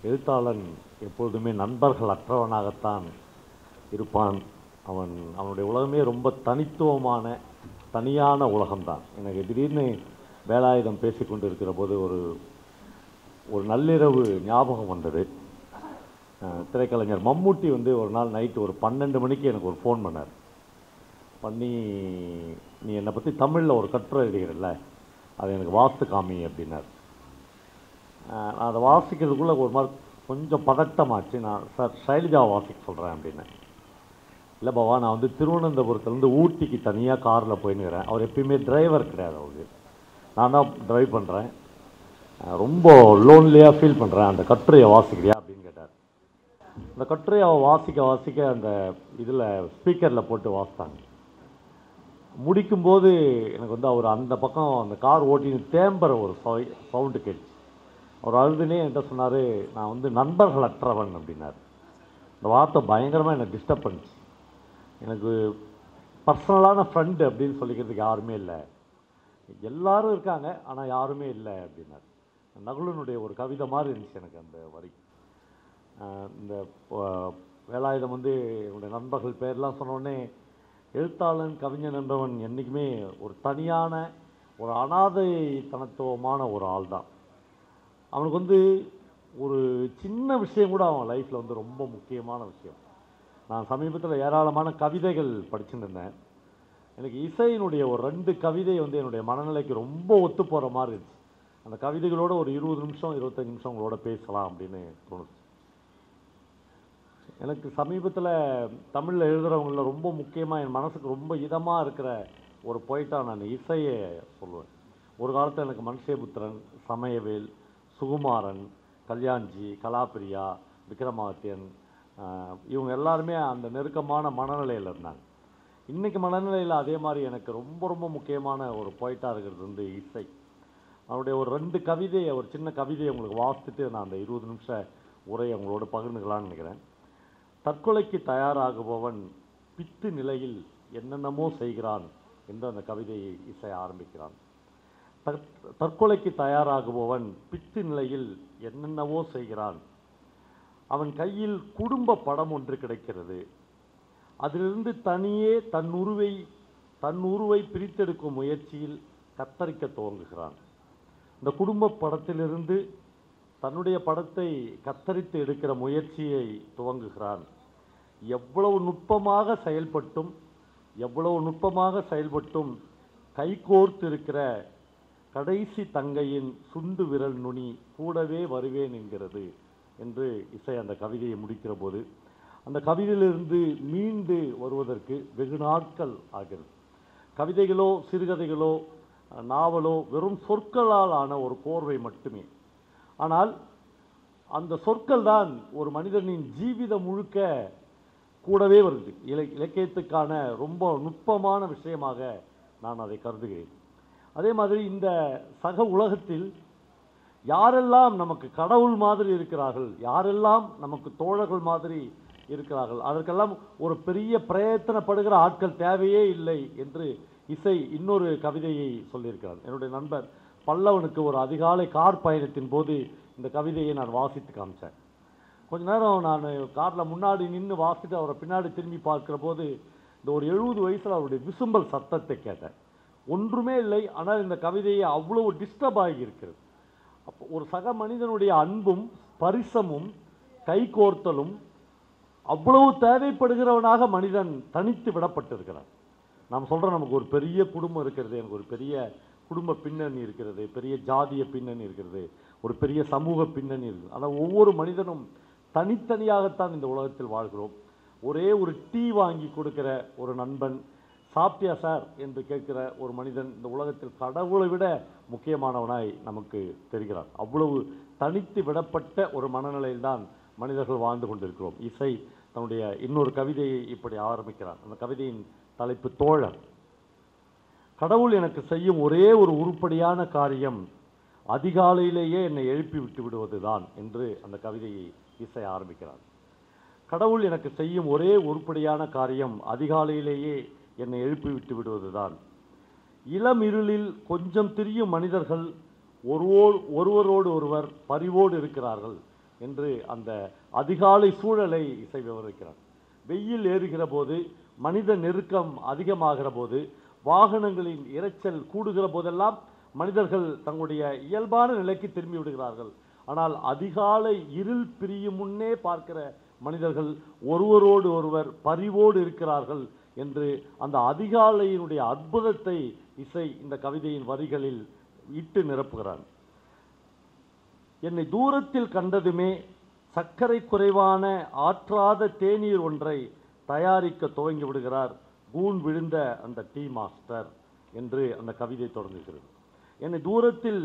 எழுத்தாளன் எப்பொழுதுமே நண்பர்கள் அற்றவனாகத்தான் இருப்பான். அவனுடைய உலகமே ரொம்ப தனித்துவமான தனியான உலகம்தான். எனக்கு திடீர்னு வேலாயுதம் பேசிக்கொண்டு இருக்கிற போது ஒரு நள்ளிரவு ஞாபகம் வந்தது. திரைக்கலைஞர் மம்முட்டி ஒரு நாள் நைட்டு ஒரு 12 மணிக்கு எனக்கு ஒரு ஃபோன் பண்ணார். பண்ணி, நீ என்னை பற்றி தமிழில் ஒரு கட்டுரை எழுதுகிறல்ல, அதை எனக்கு வாசித்து காமி அப்படின்னார். நான் அதை வாசிக்கிறதுக்குள்ளே ஒரு மாதிரி கொஞ்சம் பதட்டமாச்சு. நான் சார் ஷைலஜாவை வாசிக்க சொல்கிறேன் அப்படின்னேன். இல்லை பாவா, நான் திருவனந்தபுரத்துலேருந்து ஊட்டிக்கு தனியாக காரில் போயின்னுக்கிறேன். அவர் எப்பயுமே டிரைவர் கிடையாது, அவருக்கு நான் தான் ட்ரைவ் பண்ணுறேன். ரொம்ப லோன்லியாக ஃபீல் பண்ணுறேன், அந்த கட்டுரையை வாசிக்கிறியா அப்படின்னு கேட்டார். அந்த கட்டுரையை அவள் வாசிக்க அந்த இதில் ஸ்பீக்கரில் போட்டு வாசித்தாங்க. முடிக்கும்போது எனக்கு அவர் அந்த பக்கம் அந்த கார் ஓட்டின்னு தேம்புற ஒரு சவுண்டு கேட்டுச்சு. அவர் அழுதுனே என்கிட்ட சொன்னார், நான் நண்பர்கள் அற்றவன் அப்படின்னார். இந்த வார்த்தை பயங்கரமாக எனக்கு டிஸ்டர்ப் பண்ணிச்சு. எனக்கு பர்சனலான ஃப்ரெண்டு அப்படின்னு சொல்லிக்கிறதுக்கு யாருமே இல்லை, எல்லாரும் இருக்காங்க ஆனால் யாருமே இல்லை அப்படின்னார். நகுலனுடைய ஒரு கவிதை மாதிரி இருந்துச்சு எனக்கு அந்த வரி. இந்த வேலாயுதம் என்னுடைய நண்பர்கள் பேர்லாம் சொன்னோடனே, எழுத்தாளன் கவிஞன் என்றவன் என்றைக்குமே ஒரு தனியான ஒரு அனாதை தனத்துவமான ஒரு ஆள் தான். அவனுக்கு ஒரு சின்ன விஷயம் கூட அவன் லைஃப்பில் ரொம்ப முக்கியமான விஷயம். நான் சமீபத்தில் ஏராளமான கவிதைகள் படிச்சுட்டு இருந்தேன். எனக்கு இசையினுடைய ஒரு 2 கவிதை என்னுடைய மனநிலைக்கு ரொம்ப ஒத்து போகிற மாதிரி இருந்துச்சு. அந்த கவிதைகளோட ஒரு 20 நிமிஷம் 25 நிமிஷம் உங்களோட பேசலாம் அப்படின்னு தோணுச்சு. எனக்கு சமீபத்தில் தமிழில் எழுதுகிறவங்களில் ரொம்ப முக்கியமாக என் மனசுக்கு ரொம்ப இதமாக இருக்கிற ஒரு பொயிட்டாக நான் இசையை சொல்லுவேன். ஒரு காலத்தில் எனக்கு மனுஷேபுத்திரன், சமயவேல், சுகுமாரன், கல்யாண்ஜி, கலாப்பிரியா, விக்ரமாதித்யன், இவங்க எல்லாருமே அந்த நெருக்கமான மனநிலையில் இருந்தாங்க. இன்றைக்கி மனநிலையில் அதே மாதிரி எனக்கு ரொம்ப ரொம்ப முக்கியமான ஒரு பொயிட்டாக இருக்கிறது இசை. அவருடைய ஒரு 2 கவிதையை, ஒரு சின்ன கவிதையை உங்களுக்கு வாசித்துட்டு நான் அந்த 20 நிமிஷ உரையை உங்களோட பகிர்ந்துக்கலான்னு நினைக்கிறேன். தற்கொலைக்கு தயாராகுபவன் பித்து நிலையில் என்னென்னமோ செய்கிறான் என்று அந்த கவிதையை இசை ஆரம்பிக்கிறான். தற்கொலைக்கு தயாராகுபவன் பித்து நிலையில் என்னென்னவோ செய்கிறான். அவன் கையில் குடும்ப படம் ஒன்று கிடைக்கிறது. அதிலிருந்து தனியே தன் உருவை பிரித்தெடுக்கும் முயற்சியில் கத்தரிக்க துவங்குகிறான். இந்த குடும்ப படத்திலிருந்து தன்னுடைய படத்தை கத்தரித்து எடுக்கிற முயற்சியை துவங்குகிறான். எவ்வளவு நுட்பமாக செயல்பட்டும் கைகோர்த்து இருக்கிற கடைசி தங்கையின் சுண்டு விரல் நுனி கூடவே வருவேன் என்கிறது என்று இசை அந்த கவிதையை முடிக்கிற போது, அந்த கவிதையிலிருந்து மீண்டு வருவதற்கு வெகு நாட்கள் ஆகிறது. கவிதைகளோ சிறுகதைகளோ நாவலோ வெறும் சொற்களால் ஆன ஒரு கோர்வை மட்டுமே. ஆனால் அந்த சொற்கள் தான் ஒரு மனிதனின் ஜீவிதம் முழுக்க கூடவே வருது. இலக்கியத்துக்கான ரொம்ப நுட்பமான விஷயமாக நான் அதை கருதுகிறேன். அதே மாதிரி இந்த சக உலகத்தில் யாரெல்லாம் நமக்கு கடவுள் மாதிரி இருக்கிறார்கள், யாரெல்லாம் நமக்கு தோழர்கள் மாதிரி இருக்கிறார்கள், அதற்கெல்லாம் ஒரு பெரிய பிரயத்தனப்படுகிற ஆட்கள் தேவையே இல்லை என்று இசை இன்னொரு கவிதையை சொல்லியிருக்கிறார். என்னுடைய நண்பர் பல்லவனுக்கு ஒரு அதிகாலை கார் பயணத்தின் போது இந்த கவிதையை நான் வாசித்து காமிச்சேன். கொஞ்ச நேரம் நான் காரில் முன்னாடி நின்று வாசித்து அவரை பின்னாடி திரும்பி பார்க்குற போது இந்த ஒரு 70 வயசில் அவருடைய விசும்பல் சத்தத்தை கேட்டேன். ஒன்றுமே இல்லை, ஆனால் இந்த கவிதையை அவ்வளவு டிஸ்டர்ப் ஆகி இருக்கிறது. அப்போ ஒரு சக மனிதனுடைய அன்பும் பரிசமும் கைகோர்த்தலும் அவ்வளவு தேவைப்படுகிறவனாக மனிதன் தனித்து விடப்பட்டிருக்கிறான். நாம் சொல்கிறோம், நமக்கு ஒரு பெரிய குடும்பம் இருக்கிறது, எனக்கு ஒரு பெரிய குடும்ப பின்னணி இருக்கிறது, பெரிய ஜாதிய பின்னணி இருக்கிறது, ஒரு பெரிய சமூக பின்னணி இருக்குது. ஆனால் ஒவ்வொரு மனிதனும் தனித்தனியாகத்தான் இந்த உலகத்தில் வாழ்கிறோம். ஒரே ஒரு டீ வாங்கி கொடுக்கிற ஒரு நண்பன், சாப்பிட்டியா சார் என்று கேட்கிற ஒரு மனிதன் இந்த உலகத்தில் கடவுளை விட முக்கியமானவனாய் நமக்கு தெரிகிறான். அவ்வளவு தனித்து விடப்பட்ட ஒரு மனநிலையில்தான் மனிதர்கள் வாழ்ந்து கொண்டிருக்கிறோம். இசை தன்னுடைய இன்னொரு கவிதையை இப்படி ஆரம்பிக்கிறான். அந்த கவிதையின் தலைப்பு தோழர். கடவுள் எனக்கு செய்யும் ஒரே ஒரு உருப்படியான காரியம் அதிகாலையிலேயே என்னை எழுப்பி விட்டு விடுவதுதான் என்று அந்த கவிதையை இசை ஆரம்பிக்கிறார். கடவுள் எனக்கு செய்யும் ஒரே உருப்படியான காரியம் அதிகாலையிலேயே என்னை எழுப்பி விட்டு விடுவதுதான். இளம் இருளில் கொஞ்சம் திரியும் மனிதர்கள் ஒருவரோடு ஒருவர் பரிவோடு இருக்கிறார்கள். என்று அந்த அதிகாலை சூழலை இசை விவரிக்கிறார். வெயில் ஏறுகிற போது, மனித நெருக்கம் அதிகமாகிற போது, வாகனங்களின் இரைச்சல் கூடுகிற போதெல்லாம் மனிதர்கள் தங்களுடைய இயல்பான நிலைக்கு திரும்பி விடுகிறார்கள். ஆனால் அதிகாலை இருள் பிரியும் முன்னே பார்க்கிற மனிதர்கள் ஒருவரோடு ஒருவர் பரிவோடு இருக்கிறார்கள் என்று அந்த அதிகாலையினுடைய அற்புதத்தை இசை இந்த கவிதையின் வரிகளில் இட்டு நிரப்புகிறார். என்னை தூரத்தில் கண்டதுமே சர்க்கரை குறைவான ஆற்றாத தேநீர் ஒன்றை தயாரிக்க துவங்கி விடுகிறார் கூன் விழுந்த அந்த டீ மாஸ்டர் என்று அந்த கவிதை தொடங்குகிறது. என்னை தூரத்தில்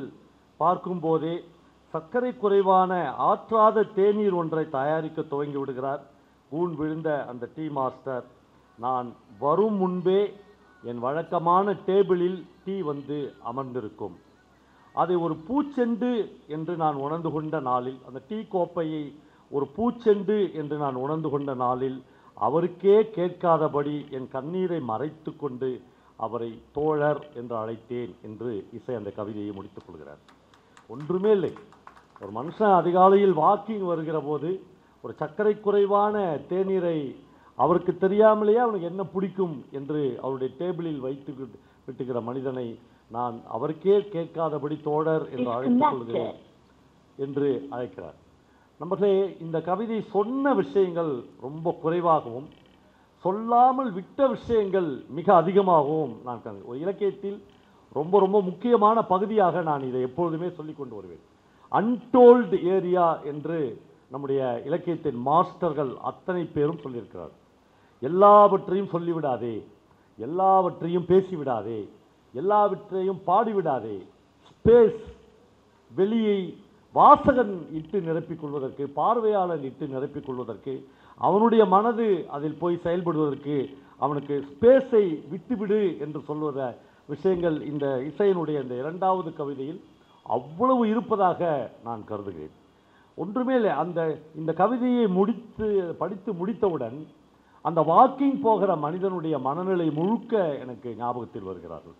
பார்க்கும்போதே சர்க்கரை குறைவான ஆற்றாத தேநீர் ஒன்றை தயாரிக்க துவங்கி விடுகிறார் கூன் விழுந்த அந்த டீ மாஸ்டர். நான் வரும் முன்பே என் வழக்கமான டேபிளில் டீ வந்து அமர்ந்திருக்கும். அதை ஒரு பூச்செண்டு என்று நான் உணர்ந்து கொண்ட நாளில், அந்த டீ கோப்பையை ஒரு பூச்செண்டு என்று நான் உணர்ந்து கொண்ட நாளில், அவருக்கே கேட்காதபடி என் கண்ணீரை மறைத்து கொண்டு அவரை தோழர் என்று அழைத்தேன் என்று இசை அந்த கவிதையை முடித்துக் கொள்கிறார். ஒன்றுமே இல்லை, ஒரு மனுஷன் அதிகாலையில் வாக்கிங் வருகிற போது ஒரு சர்க்கரை குறைவான தேநீரை அவருக்கு தெரியாமலேயே அவனுக்கு என்ன பிடிக்கும் என்று அவருடைய டேபிளில் வைத்து விட்டுகிற மனிதனை நான் அவருக்கே கேட்காதபடி தோழர் என்று அழைத்துக் கொள்கிறேன் என்று அழைக்கிறார். நம்மளே இந்த கவிதை சொன்ன விஷயங்கள் ரொம்ப குறைவாகவும் சொல்லாமல் விட்ட விஷயங்கள் மிக அதிகமாகவும் நான் ஒரு இலக்கியத்தில் ரொம்ப ரொம்ப முக்கியமான பகுதியாக நான் இதை எப்பொழுதுமே சொல்லிக் கொண்டு வருவேன். அன்டோல்டு ஏரியா என்று நம்முடைய இலக்கியத்தின் மாஸ்டர்கள் அத்தனை பேரும் சொல்லியிருக்கிறார். எல்லாவற்றையும் சொல்லிவிடாதே, எல்லாவற்றையும் பேசிவிடாதே, எல்லாவற்றையும் பாடிவிடாதே. ஸ்பேஸ், வெளியை வாசகன் இட்டு நிரப்பிக் கொள்வதற்கு, பார்வையாளன் இட்டு நிரப்பிக் கொள்வதற்கு, அவனுடைய மனது அதில் போய் செயல்படுவதற்கு அவனுக்கு ஸ்பேஸை விட்டுவிடு என்று சொல்வத விஷயங்கள் இந்த இசையினுடைய இந்த இரண்டாவது கவிதையில் அவ்வளவு இருப்பதாக நான் கருதுகிறேன். ஒன்றுமே இல்லை. இந்த கவிதையை படித்து முடித்தவுடன் அந்த வாக்கிங் போகிற மனிதனுடைய மனநிலை முழுக்க எனக்கு ஞாபகத்தில் வருகிறார்கள்.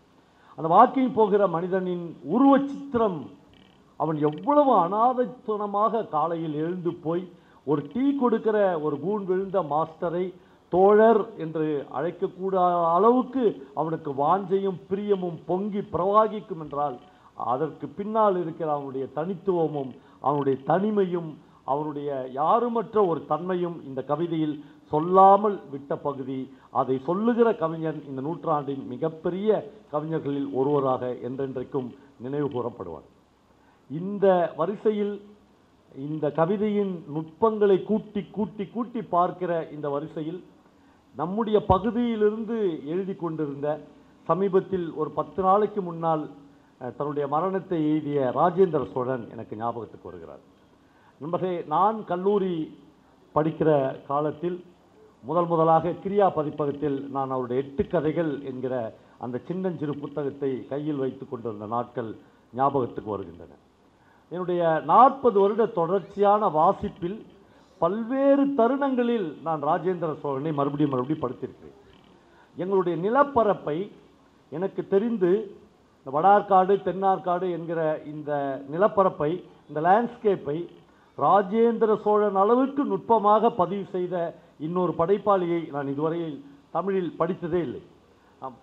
அந்த வாக்கிங் போகிற மனிதனின் உருவ சித்திரம், அவன் எவ்வளவு அனாதைத்தனமாக காலையில் எழுந்து போய் ஒரு டீ கொடுக்கிற ஒரு கூன் விழுந்த மாஸ்டரை தோழர் என்று அழைக்கக்கூடாத அளவுக்கு அவனுக்கு வாஞ்சையும் பிரியமும் பொங்கி பிரவாகிக்கும் என்றால் அதற்கு பின்னால் இருக்கிற அவனுடைய தனித்துவமும் அவனுடைய தனிமையும் அவனுடைய யாருமற்ற ஒரு தன்மையும் இந்த கவிதையில் சொல்லாமல் விட்ட பகுதி. அதை சொல்லுகிற கவிஞன் இந்த நூற்றாண்டின் மிகப்பெரிய கவிஞர்களில் ஒருவராக என்றென்றைக்கும் நினைவு கூறப்படுவார். இந்த வரிசையில் இந்த கவிதையின் நுட்பங்களை கூட்டி கூட்டி கூட்டி பார்க்கிற இந்த வரிசையில் நம்முடைய பகுதியிலிருந்து எழுதி கொண்டிருந்த, சமீபத்தில் ஒரு 10 நாளைக்கு முன்னால் தன்னுடைய மரணத்தை எழுதிய ராஜேந்திர சோழன் எனக்கு ஞாபகத்துக்கு வருகிறார். நண்பர்களே, நான் கல்லூரி படிக்கிற காலத்தில் முதலாக கிரியா பதிப்பகத்தில் நான் அவருடைய 8 கதைகள் என்கிற அந்த சின்னஞ்சிறு புத்தகத்தை கையில் வைத்து கொண்டிருந்த நாட்கள் ஞாபகத்துக்கு வருகின்றன. என்னுடைய 40 வருட தொடர்ச்சியான வாசிப்பில் பல்வேறு தருணங்களில் நான் ராஜேந்திர சோழனை மறுபடியும் படித்திருக்கிறேன். எங்களுடைய நிலப்பரப்பை எனக்கு தெரிந்து இந்த வடார்காடு தென்னார்காடு என்கிற இந்த நிலப்பரப்பை, இந்த லேண்ட்ஸ்கேப்பை ராஜேந்திர சோழன் அளவுக்கு நுட்பமாக பதிவு செய்த இன்னொரு படைப்பாளியை நான் இதுவரையில் தமிழில் படித்ததே இல்லை.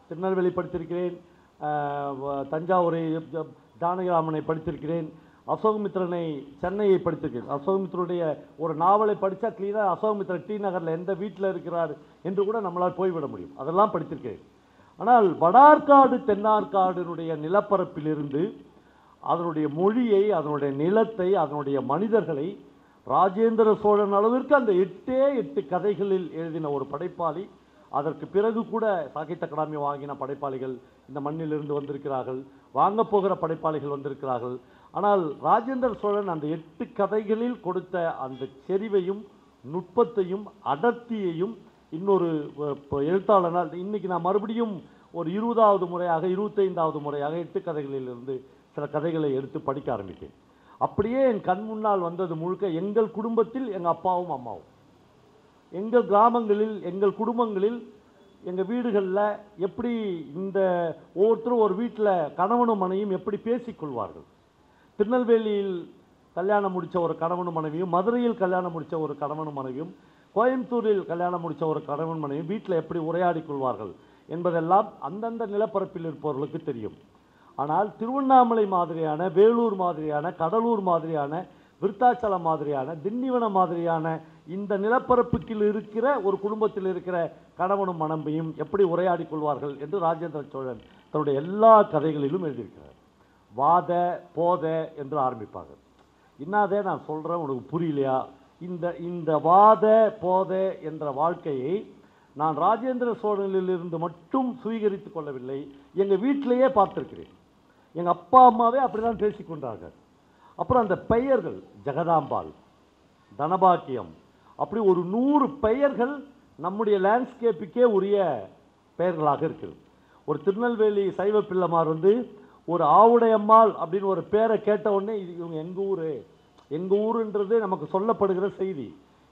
திருநெல்வேலி படித்திருக்கிறேன், தஞ்சாவூரை ஜானகிராமனை படித்திருக்கிறேன், அசோகமித்ரனை சென்னையை படித்திருக்கிறேன். அசோகமித்ரனுடைய ஒரு நாவலை படித்தா கிளீனாக அசோகமித்ரன் டி நகரில் எந்த வீட்டில் இருக்கிறார் என்று கூட நம்மளால் போய்விட முடியும். அதெல்லாம் படித்திருக்கிறேன். ஆனால் வடார்காடு தென்னார்காடுனுடைய நிலப்பரப்பிலிருந்து அதனுடைய மொழியை, அதனுடைய நிலத்தை, அதனுடைய மனிதர்களை ராஜேந்திர சோழன் அளவிற்கு அந்த 8 கதைகளில் எழுதின ஒரு படைப்பாளி. அதற்கு பிறகு கூட சாகித்ய அகாடமி வாங்கின படைப்பாளிகள் இந்த மண்ணிலிருந்து வந்திருக்கிறார்கள், வாங்கப் போகிற படைப்பாளிகள் வந்திருக்கிறார்கள். ஆனால் ராஜேந்திர சோழன் அந்த 8 கதைகளில் கொடுத்த அந்த செறிவையும் நுட்பத்தையும் அடர்த்தியையும் இன்னொரு எழுத்தாளனால் இன்னைக்கு நான் மறுபடியும் ஒரு 20வது முறையாக 25வது முறையாக 8 கதைகளிலிருந்து சில கதைகளை எடுத்து படிக்க ஆரம்பித்தேன். அப்படியே என் கண் முன்னால் வந்தது முழுக்க எங்கள் குடும்பத்தில் எங்கள் அப்பாவும் அம்மாவும், எங்கள் கிராமங்களில் எங்கள் குடும்பங்களில் எங்கள் வீடுகளில் எப்படி இந்த ஒவ்வொருத்தரும் ஒரு வீட்டில் கணவனும் மனையும் எப்படி பேசிக்கொள்வார்கள். திருநெல்வேலியில் கல்யாணம் முடித்த ஒரு கணவனும் மனைவியும், மதுரையில் கல்யாணம் முடித்த ஒரு கணவனும் மனைவியும், கோயம்புத்தூரில் கல்யாணம் முடித்த ஒரு கணவன் மனைவியும் வீட்டில் எப்படி உரையாடி கொள்வார்கள் என்பதெல்லாம் அந்தந்த நிலப்பரப்பில் இருப்பவர்களுக்கு தெரியும். ஆனால் திருவண்ணாமலை மாதிரியான, வேலூர் மாதிரியான, கடலூர் மாதிரியான, விருத்தாச்சலம் மாதிரியான, திண்டிவனம் மாதிரியான இந்த நிலப்பரப்புக்கில் இருக்கிற ஒரு குடும்பத்தில் இருக்கிற கணவனும் மனைவியும் எப்படி உரையாடி கொள்வார்கள் என்று ராஜேந்திர சோழன் தன்னுடைய எல்லா கதைகளிலும் எழுதியிருக்கிறார். வாத போத என்று ஆரம்பிப்பாங்க. இன்னாதே நான் சொல்கிறேன், உனக்கு புரியலையா? இந்த வாத போத என்ற வாழ்க்கையை நான் ராஜேந்திர சோழனிலிருந்து மட்டும் சுவீகரித்து கொள்ளவில்லை, எங்கள் வீட்டிலேயே பார்த்துருக்கிறேன். எங்கள் அப்பா அம்மாவே அப்படி தான் பேசிக்கொண்டார்கள். அப்புறம் அந்த பெயர்கள், ஜெகதாம்பாள், தனபாக்கியம், அப்படி ஒரு 100 பெயர்கள் நம்முடைய லேண்ட்ஸ்கேப்புக்கே உரிய பெயர்களாக இருக்குது. ஒரு திருநெல்வேலி சைவ பிள்ளைமார் ஒரு ஆவுடையம்மாள் அப்படின்னு ஒரு பேரை கேட்ட உடனே இவங்க எங்கள் ஊருன்றது நமக்கு சொல்லப்படுகிற செய்தி.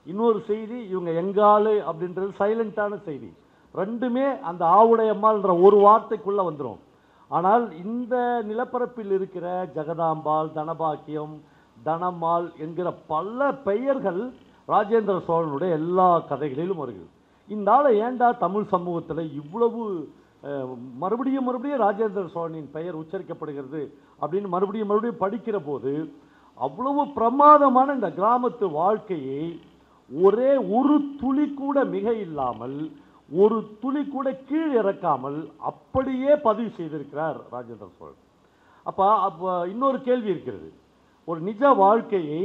இன்னொரு செய்தி, இவங்க எங்காளு அப்படின்றது சைலண்டான செய்தி. ரெண்டுமே அந்த ஆவுடையம்மாள்ன்ற ஒரு வார்த்தைக்குள்ளே வந்துடும். ஆனால் இந்த நிலப்பரப்பில் இருக்கிற ஜெகதாம்பாள், தனபாக்கியம், தனம்மாள் என்கிற பல பெயர்கள் ராஜேந்திர சோழனுடைய எல்லா கதைகளிலும் வருகிறது. இந்த ஆளை ஏண்டா தமிழ் சமூகத்தில் இவ்வளவு மறுபடியும் ராஜேந்திர சோழனின் பெயர் உச்சரிக்கப்படுகிறது அப்படின்னு மறுபடியும் படிக்கிற போது அவ்வளவு பிரமாதமான இந்த கிராமத்து வாழ்க்கையை ஒரே ஒரு துளி கூட மிக இல்லாமல், ஒரு துளி கூட கீழ் இறக்காமல் அப்படியே பதிவு செய்திருக்கிறார் ராஜேந்திர சோழன். அப்போ இன்னொரு கேள்வி இருக்கிறது. ஒரு நிஜ வாழ்க்கையை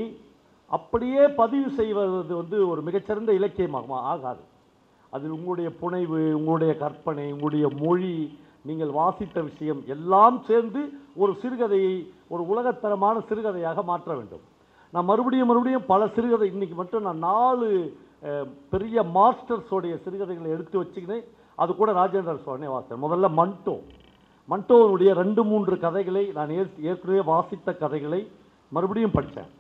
அப்படியே பதிவு செய்வது ஒரு மிகச்சிறந்த இலக்கியமாக ஆகாது. அதில் உங்களுடைய புனைவு, உங்களுடைய கற்பனை, உங்களுடைய மொழி, நீங்கள் வாசித்த விஷயம் எல்லாம் சேர்ந்து ஒரு சிறுகதையை ஒரு உலகத்தரமான சிறுகதையாக மாற்ற வேண்டும். நான் மறுபடியும் பல சிறுகதை, இன்னைக்கு மட்டும் நான் 4 பெரிய மாஸ்டர்ஸோடைய சிறுகதைகளை எடுத்து வச்சுக்கினேன். அது கூட ராஜேந்திர சோழனே வாசித்தேன். முதல்ல மண்டோனுடைய 2-3 கதைகளை நான் ஏற்கனவே வாசித்த கதைகளை மறுபடியும் படித்தேன்.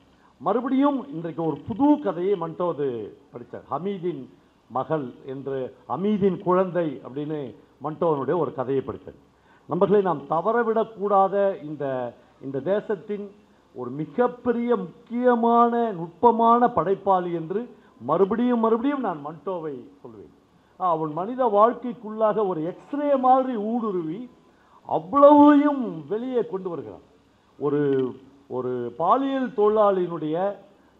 மறுபடியும் இன்றைக்கு ஒரு புது கதையை மண்டோது படித்தேன். ஹமீதின் மகள் என்று, ஹமீதின் குழந்தை அப்படின்னு மண்டோனுடைய ஒரு கதையை படித்தேன். நண்பர்களை, நாம் தவறவிடக்கூடாத இந்த தேசத்தின் ஒரு மிகப்பெரிய முக்கியமான நுட்பமான படைப்பாளி என்று மறுபடியும் நான் மண்டோவை சொல்வேன். அவன் மனித வாழ்க்கைக்குள்ளாக ஒரு எக்ஸ்ரே மாதிரி ஊடுருவி அவ்வளவையும் வெளியே கொண்டு வருகிறான். ஒரு பாலியல் தொழிலாளியினுடைய,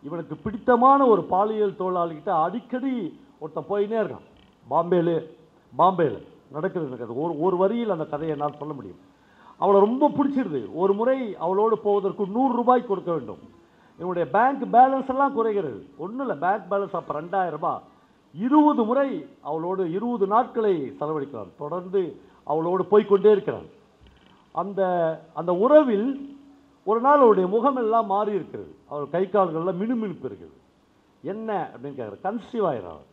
இவனுக்கு பிடித்தமான ஒரு பாலியல் தொழிலாளிகிட்ட அடிக்கடி ஒருத்தன் போயினே இருக்கான். பாம்பேல நடக்குது இந்த கதை. ஒரு வரியில் அந்த கதையை என்னால் சொல்ல முடியும். அவளை ரொம்ப பிடிச்சிருது. ஒரு முறை அவளோடு போவதற்கு 100 ரூபாய் கொடுக்க வேண்டும். என்னுடைய பேங்க் பேலன்ஸ் எல்லாம் குறைகிறது. ஒன்றும் இல்லை, பேங்க் பேலன்ஸ் அப்போ 2000 ரூபாய். 20 முறை அவளோடு 20 நாட்களை செலவழிக்கிறான். தொடர்ந்து அவளோடு போய்கொண்டே இருக்கிறான். அந்த உறவில் ஒரு நாள் அவருடைய முகமெல்லாம் மாறி இருக்கிறது. அவள் கை கால்கள்லாம் மினுமினுப்பு இருக்குது. என்ன அப்படின்னு கேட்குற, கன்சீவ் ஆகிறாள்.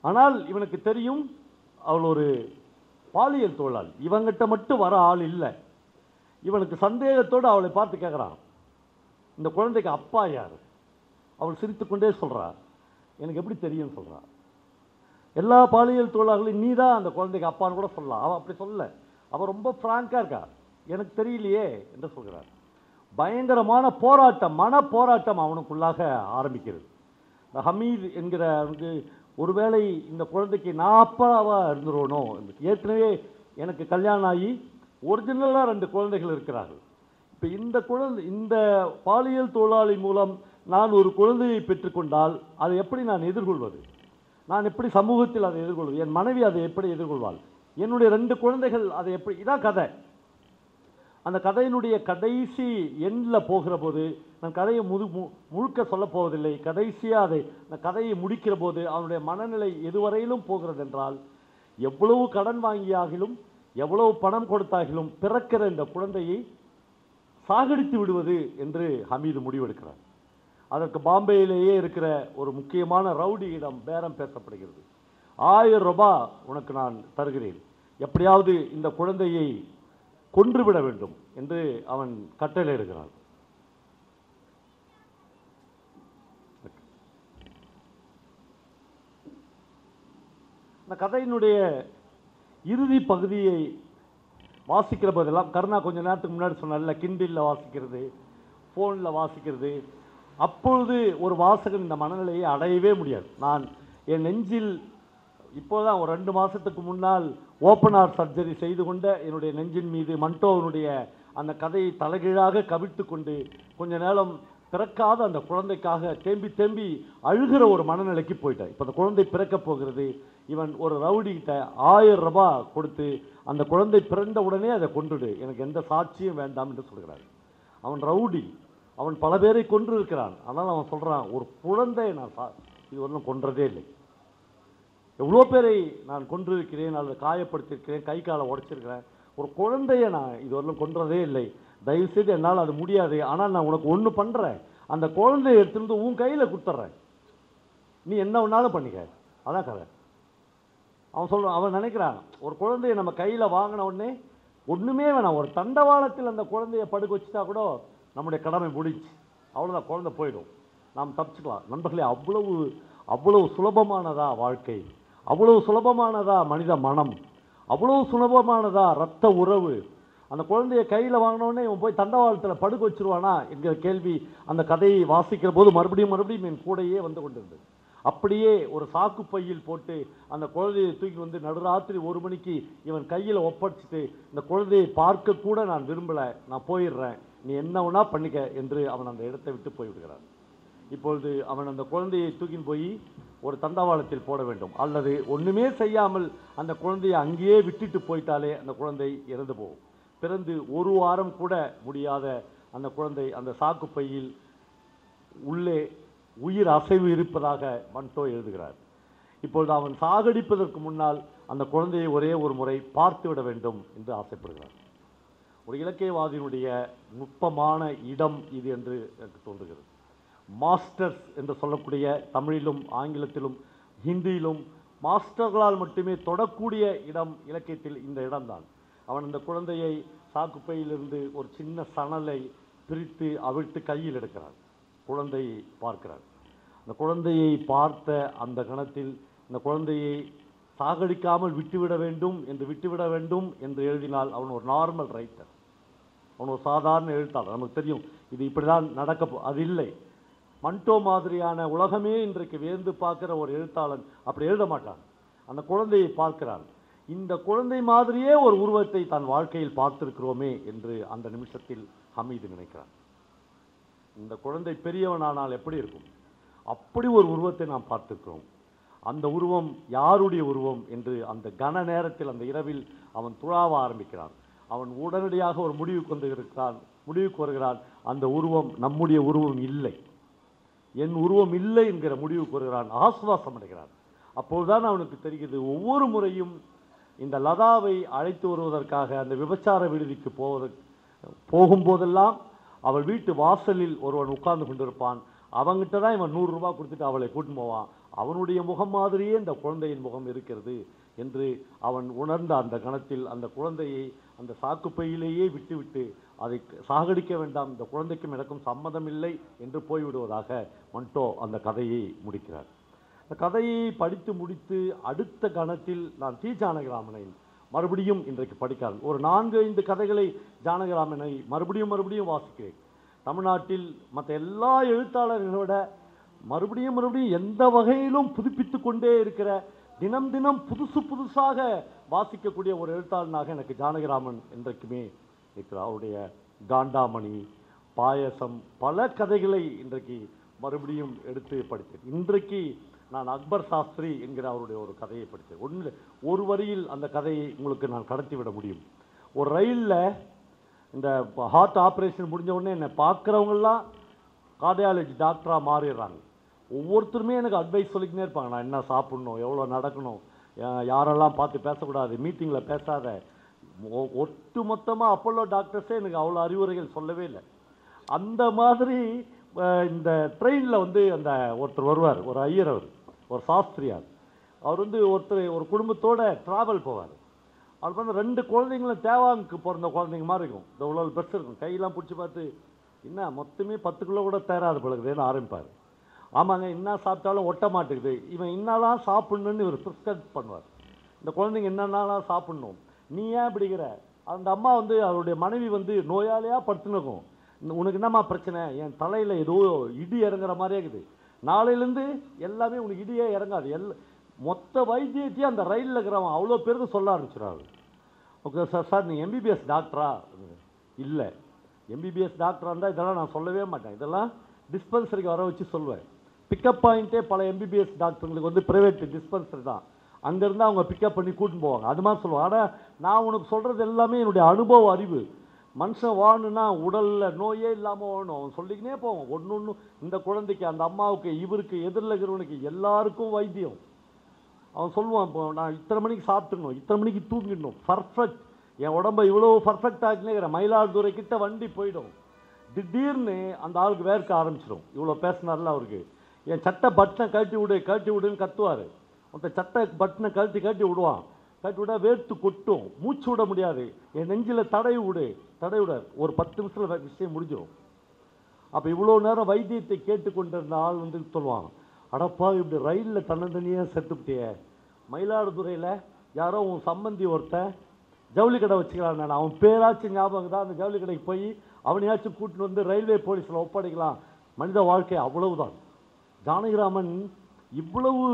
ஆனால் இவனுக்கு தெரியும் அவள் ஒரு பாலியல் தொழிலாளி, இவங்கிட்ட மட்டும் வர ஆள் இல்லை. இவனுக்கு சந்தேகத்தோடு அவளை பார்த்து கேட்குறான், இந்த குழந்தைக்கு அப்பா யார்? அவள் சிரித்துக்கொண்டே சொல்கிறா, எனக்கு எப்படி தெரியும்னு சொல்கிறா. எல்லா பாலியல் தொழிலாளர்களையும் நீ தான் அந்த குழந்தைக்கு அப்பான்னு கூட சொல்லலாம். அவள் அப்படி சொல்லலை. அவள் ரொம்ப ஃப்ராங்காக இருக்கா. எனக்கு தெரியலையே என்று சொல்கிறார். பயங்கரமான போராட்டம், மன போராட்டம் அவனுக்குள்ளாக ஆரம்பிக்கிறது. இந்த ஹமீத் என்கிற ஒருவேளை இந்த குழந்தைக்கு நான் அப்பாவாக இருந்துருவனோ, ஏற்கனவே எனக்கு கல்யாணம் ஆகி ஒரிஜினலாக 2 குழந்தைகள் இருக்கிறார்கள். இப்போ இந்த பாலியல் தொழிலாளி மூலம் நான் ஒரு குழந்தையை பெற்றுக்கொண்டால் அதை எப்படி நான் எதிர்கொள்வது? நான் எப்படி சமூகத்தில் அதை எதிர்கொள்வது? என் மனைவி அதை எப்படி எதிர்கொள்வாள்? என்னுடைய 2 குழந்தைகள் அதை எப்படி? இதான் கதை. அந்த கதையினுடைய கடைசி எண்ணில் போகிற போது, நான் கதையை முழுக்க சொல்ல போவதில்லை. கடைசியாக அந்த கதையை முடிக்கிற போது அவனுடைய மனநிலை எதுவரையிலும் போகிறது என்றால், எவ்வளவு கடன் வாங்கியாகிலும் எவ்வளவு பணம் கொடுத்தாகிலும் பிறக்கிற இந்த குழந்தையை சாகடித்து விடுவது என்று ஹமீது முடிவெடுக்கிறார். அதற்கு பாம்பேயிலேயே இருக்கிற ஒரு முக்கியமான ரவுடியிடம் பேரம் பேசப்படுகிறது. 1000 ரூபாய் உனக்கு நான் தருகிறேன், எப்படியாவது இந்த குழந்தையை கொன்றுவிட வேண்டும் என்று அவன் கட்டளையிடுகிறான். இந்த கதையினுடைய இறுதி பகுதியை வாசிக்கிற போதெல்லாம், கருணா கொஞ்ச நேரத்துக்கு முன்னாடி சொன்னால கிண்டில்ல வாசிக்கிறது, ஃபோனில் வாசிக்கிறது. அப்பொழுது ஒரு வாசகன் இந்த மனநிலையை அடையவே முடியாது. நான் என் நெஞ்சில் இப்போதான் ஒரு 2 மாதத்துக்கு முன்னால் ஓப்பன் ஹார்ட் சர்ஜரி செய்து கொண்ட என்னுடைய நெஞ்சின் மீது மண்டோவனுடைய அந்த கதையை தலைகீழாக கவிழ்த்து கொண்டு கொஞ்ச நேரம் பிறக்காத அந்த குழந்தைக்காக தேம்பி தேம்பி அழுகிற ஒரு மனநிலைக்கு போயிட்டேன். இப்போ அந்த குழந்தை பிறக்கப் போகிறது, இவன் ஒரு ரவுடிகிட்ட 1000 ரூபாய் கொடுத்து அந்த குழந்தை பிறந்த உடனே அதை கொண்டுடு, எனக்கு எந்த சாட்சியும் வேண்டாம் என்று சொல்கிறார். அவன் ரவுடி, அவன் பல பேரை கொன்று இருக்கிறான். ஆனால் அவன் சொல்கிறான், ஒரு குழந்தையை நான் இது ஒன்றும் கொன்றதே இல்லை. எவ்வளோ பேரை நான் கொன்றிருக்கிறேன், அல்லது காயப்படுத்தியிருக்கிறேன், கை காலை உடைச்சிருக்கிறேன், ஒரு குழந்தைய நான் இதுவரையிலும் கொன்றதே இல்லை. தயவுசெய்து என்னால் அது முடியாது, ஆனால் நான் உனக்கு ஒன்று பண்ணுறேன், அந்த குழந்தைய எடுத்துருந்து உன் கையில் கொடுத்துட்றேன், நீ என்ன வேணாலும் பண்ணிக்க. அதான் கதை. அவன் நினைக்கிறான், ஒரு குழந்தைய நம்ம கையில் வாங்கின உடனே ஒன்றுமே வேணாம், ஒரு தண்டவாளத்தில் அந்த குழந்தைய படுக்க வச்சுட்டா கூட நம்முடைய கடமை முடிச்சு, அவ்வளோதான், குழந்தை போயிடும், நாம் தப்பிச்சுக்கலாம். நண்பர்களே, அவ்வளவு சுலபமானதா வாழ்க்கை? அவ்வளவு சுலபமானதா மனித மனம்? அவ்வளவு சுலபமானதா இரத்த உறவு? அந்த குழந்தைய கையில் வாங்கினோடனே இவன் போய் தண்டவாளத்தில் படுக்க வச்சிருவானா என்கிற கேள்வி அந்த கதையை வாசிக்கிற போது மறுபடியும் மறுபடியும் என் கூடையே வந்து கொண்டிருந்தது. அப்படியே ஒரு சாக்கு பையில் போட்டு அந்த குழந்தையை தூக்கி வந்து நடுராத்திரி 1 மணிக்கு இவன் கையில் ஒப்படைச்சிட்டு, இந்த குழந்தையை பார்க்க கூட நான் விரும்பலை, நான் போயிடுறேன், நீ என்ன வேணா பண்ணிக்க என்று அவன் அந்த இடத்தை விட்டு போய்விடுகிறான். இப்பொழுது அவன் அந்த குழந்தையை தூக்கின்னு போய் ஒரு தண்டவாளத்தில் போட வேண்டும், அல்லது ஒன்றுமே செய்யாமல் அந்த குழந்தையை அங்கேயே விட்டுட்டு போயிட்டாலே அந்த குழந்தை இறந்து போகும். பிறந்து 1 வாரம் கூட முடியாத அந்த குழந்தை அந்த சாக்கு பையில் உள்ளே உயிர் அசைவு இருப்பதாக மண்டோ எழுதுகிறார். இப்பொழுது அவன் சாகடிப்பதற்கு முன்னால் அந்த குழந்தையை ஒரே ஒரு முறை பார்த்து விட வேண்டும் என்று ஆசைப்படுகிறார். ஒரு இலக்கியவாதியினுடைய நுட்பமான இடம் இது என்று எனக்கு தோன்றுகிறது. மாஸ்டர்ஸ் என்று சொல்லக்கூடிய தமிழிலும் ஆங்கிலத்திலும் ஹிந்தியிலும் மாஸ்டர்களால் மட்டுமே தொடக்கூடிய இடம் இலக்கியத்தில் இந்த இடம்தான். அவன் அந்த குழந்தையை சாக்குப்பையிலிருந்து ஒரு சின்ன சணலை பிரித்து அவிழ்த்து கையில் எடுக்கிறான், குழந்தையை பார்க்கிறான். அந்த குழந்தையை பார்த்த அந்த கணத்தில் இந்த குழந்தையை சாகடிக்காமல் விட்டுவிட வேண்டும் என்று எழுதினால் அவன் ஒரு நார்மல் ரைட்டர், அவன் ஒரு சாதாரண எழுத்தாளர். நமக்கு தெரியும் இது இப்படிதான் நடக்க, அது இல்லை. மண்டோ மாதிரியான உலகமே இன்றைக்கு வியந்து பார்க்கிற ஒரு எழுத்தாளன் அப்படி எழுத மாட்டான். அந்த குழந்தையை பார்க்கிறான். இந்த குழந்தை மாதிரியே ஒரு உருவத்தை தன் வாழ்க்கையில் பார்த்திருக்கிறோமே என்று அந்த நிமிஷத்தில் ஹமீது நினைக்கிறான். இந்த குழந்தை பெரியவனானால் எப்படி இருக்கும், அப்படி ஒரு உருவத்தை நாம் பார்த்திருக்கிறோம். அந்த உருவம் யாருடைய உருவம் என்று அந்த கன நேரத்தில், அந்த இரவில் அவன் துழாவ ஆரம்பிக்கிறான். அவன் உடனடியாக ஒரு முடிவுக்கு வருகிறான், அந்த உருவம் நம்முடைய உருவம் இல்லை, என் உருவம் இல்லை என்கிற முடிவுக்கு வருகிறான், ஆசுவாசம் அடைகிறான். அப்போதுதான் அவனுக்கு தெரிகிறது, ஒவ்வொரு முறையும் இந்த லதாவை அழைத்து வருவதற்காக அந்த விபச்சார விடுதிக்கு போகும்போதெல்லாம் அவள் வீட்டு வாசலில் ஒருவன் உட்கார்ந்து கொண்டிருப்பான். அவங்கிட்ட தான் இவன் 100 ரூபாய் கொடுத்துட்டு அவளை கூட்டின்னு போவான். அவனுடைய முகம் மாதிரியே இந்த குழந்தையின் முகம் இருக்கிறது என்று அவன் உணர்ந்த அந்த கணத்தில் அந்த குழந்தையை அந்த சாக்குப்பையிலேயே விட்டுவிட்டு அதை சாகடிக்க வேண்டாம், இந்த குழந்தைக்கும் எனக்கும் சம்மதம் இல்லை என்று போய்விடுவதாக மண்டோ அந்த கதையை முடிக்கிறார். அந்த கதையை படித்து முடித்து அடுத்த கணத்தில் நான் டி. ஜானகிராமனை மறுபடியும் இன்றைக்கு படிக்கிறேன். ஒரு 4-5 கதைகளை ஜானகிராமனை மறுபடியும் வாசிக்கிறேன். தமிழ்நாட்டில் மற்ற எல்லா எழுத்தாளர்களை விட மறுபடியும் எந்த வகையிலும் புதுப்பித்து கொண்டே இருக்கிற, தினம் புதுசாக வாசிக்கக்கூடிய ஒரு எழுத்தாளனாக எனக்கு ஜானகிராமன் இன்றைக்குமே இருக்கிறார். அவருடைய காண்டாமணி, பாயசம், பல கதைகளை இன்றைக்கு மறுபடியும் எடுத்து படித்தேன். இன்றைக்கு நான் அக்பர் சாஸ்திரி என்கிற அவருடைய ஒரு கதையை படித்தேன். ஒரு வரியில் அந்த கதையை உங்களுக்கு நான் கடத்தி விட முடியும். ஒரு ரயிலில் இந்த ஹார்ட் ஆப்ரேஷன் முடிஞ்ச உடனே என்னை பார்க்குறவங்கெல்லாம் கார்டியாலஜி டாக்டராக மாறிடுறாங்க. ஒவ்வொருத்தருமே எனக்கு அட்வைஸ் சொல்லிக்கினே இருப்பாங்க, நான் என்ன சாப்பிட்ணும், எவ்வளோ நடக்கணும், யாரெல்லாம் பார்த்து பேசக்கூடாது, மீட்டிங்கில் பேசாத. ஒட்டு மொத்தமாக அப்போலோ டாக்டர்ஸே எனக்கு அவ்வளோ அறிவுரைகள் சொல்லவே இல்லை. அந்த மாதிரி இந்த ட்ரெயினில் அந்த ஒருத்தர் வருவார், ஒரு ஐயர், ஒரு சாஸ்திரியார். அவர் ஒரு குடும்பத்தோடு ட்ராவல் போவார். அவருக்கு 2 குழந்தைங்களும் தேவாங்க்கு பிறந்த குழந்தைங்க மாதிரி இருக்கும், இந்த உலக பெருசு இருக்கும். கையெல்லாம் பிடிச்சி பார்த்து, என்ன மொத்தமே 10 கிலோ கூட தேராது பழகுதுன்னு ஆரம்பிப்பார். ஆமாங்க, என்ன சாப்பிட்டாலும் ஒட்ட மாட்டேங்குது, இவன் என்னெல்லாம் சாப்பிட்ணுன்னு இவர் ப்ரிஸ்கிரைப் பண்ணுவார். இந்த குழந்தைங்க என்னென்னலாம் சாப்பிட்ணும், நீ ஏன் பிடிக்கிற? அந்த அம்மா அவருடைய மனைவி நோயாளியாக படுத்துனுக்கும், உனக்கு என்னம்மா பிரச்சனை? என் தலையில் ஏதோ இடி இறங்குற மாதிரியே இருக்குது, நாளையிலேருந்து எல்லாமே உனக்கு இடியே இறங்காது. மொத்த வைத்தியத்தையும் அந்த ரயிலில் இருக்கிறவன் அவ்வளோ பேருக்கு சொல்ல ஆரம்பிச்சிடாரு. ஓகே சார், சார் நீங்கள் எம்பிபிஎஸ் டாக்டரா? இல்லை, எம்பிபிஎஸ் டாக்டராக இருந்தால் இதெல்லாம் நான் சொல்லவே மாட்டேன், இதெல்லாம் டிஸ்பென்சரிக்கு வர வச்சு சொல்லுவேன். பிக்கப் பாயிண்ட்டே பல எம்பிபிஎஸ் டாக்டருங்களுக்கு வந்து ப்ரைவேட் டிஸ்பென்சரி தான், அங்கேருந்து அவங்க பிக்கப் பண்ணி கூட்டின்னு போவாங்க, அது மாதிரி சொல்லுவாங்க. ஆனால் நான் உனக்கு சொல்கிறது எல்லாமே என்னுடைய அனுபவ அறிவு. மனுஷன் வாழணுன்னா உடலில் நோயே இல்லாமல் வாழணும், அவன் சொல்லிக்கினே போவான் ஒன்று ஒன்று. இந்த குழந்தைக்கு, அந்த அம்மாவுக்கு, இவருக்கு, எதிரில் இருக்கிறவனுக்கு எல்லாருக்கும் வைத்தியம். அவன் சொல்லுவான், இப்போ நான் இத்தனை மணிக்கு சாப்பிட்டுணும், இத்தனை மணிக்கு தூங்கிடணும், பர்ஃபெக்ட். என் உடம்பை இவ்வளோ பர்ஃபெக்ட் ஆகினேங்கிறேன். மயிலாடுதுறை கிட்ட வண்டி போயிடும், திடீர்னு அந்த ஆளுக்கு வேர்க்க ஆரம்பிச்சிடும். இவ்வளோ பேசினார்ல அவருக்கு, என் சட்டை பட்டனை கழட்டி விடு கழட்டி விடுன்னு கத்துவார். அந்த சட்டை பட்டனை கழட்டி விடுவான், கழட்டி விட வேர்த்து கொட்டும், மூச்சு விட முடியாது. என் நெஞ்சில் தடவி விடு ஒரு 10 நிமிஷத்தில் விஷயம் முடிஞ்சிடும். அப்போ இவ்வளோ நேரம் வைத்தியத்தை கேட்டுக்கொண்டிருந்த ஆள் வந்து சொல்லுவான், அடப்பா இப்படி ரயிலில் தன்னந்தனியாக செத்துப்பிட்டிய, மயிலாடுதுறையில் யாரோ உன் சம்பந்தி ஒருத்தன் ஜவுளி கடை வச்சுக்கிறான், நான் அவன் பேராச்சும் ஞாபகம் தான், அந்த ஜவுளி கடைக்கு போய் அவனையாச்சும் கூட்டின்னு வந்து ரயில்வே போலீஸில் ஒப்படைக்கலாம். மனித வாழ்க்கை அவ்வளவுதான். ஜானகிராமன் இவ்வளவு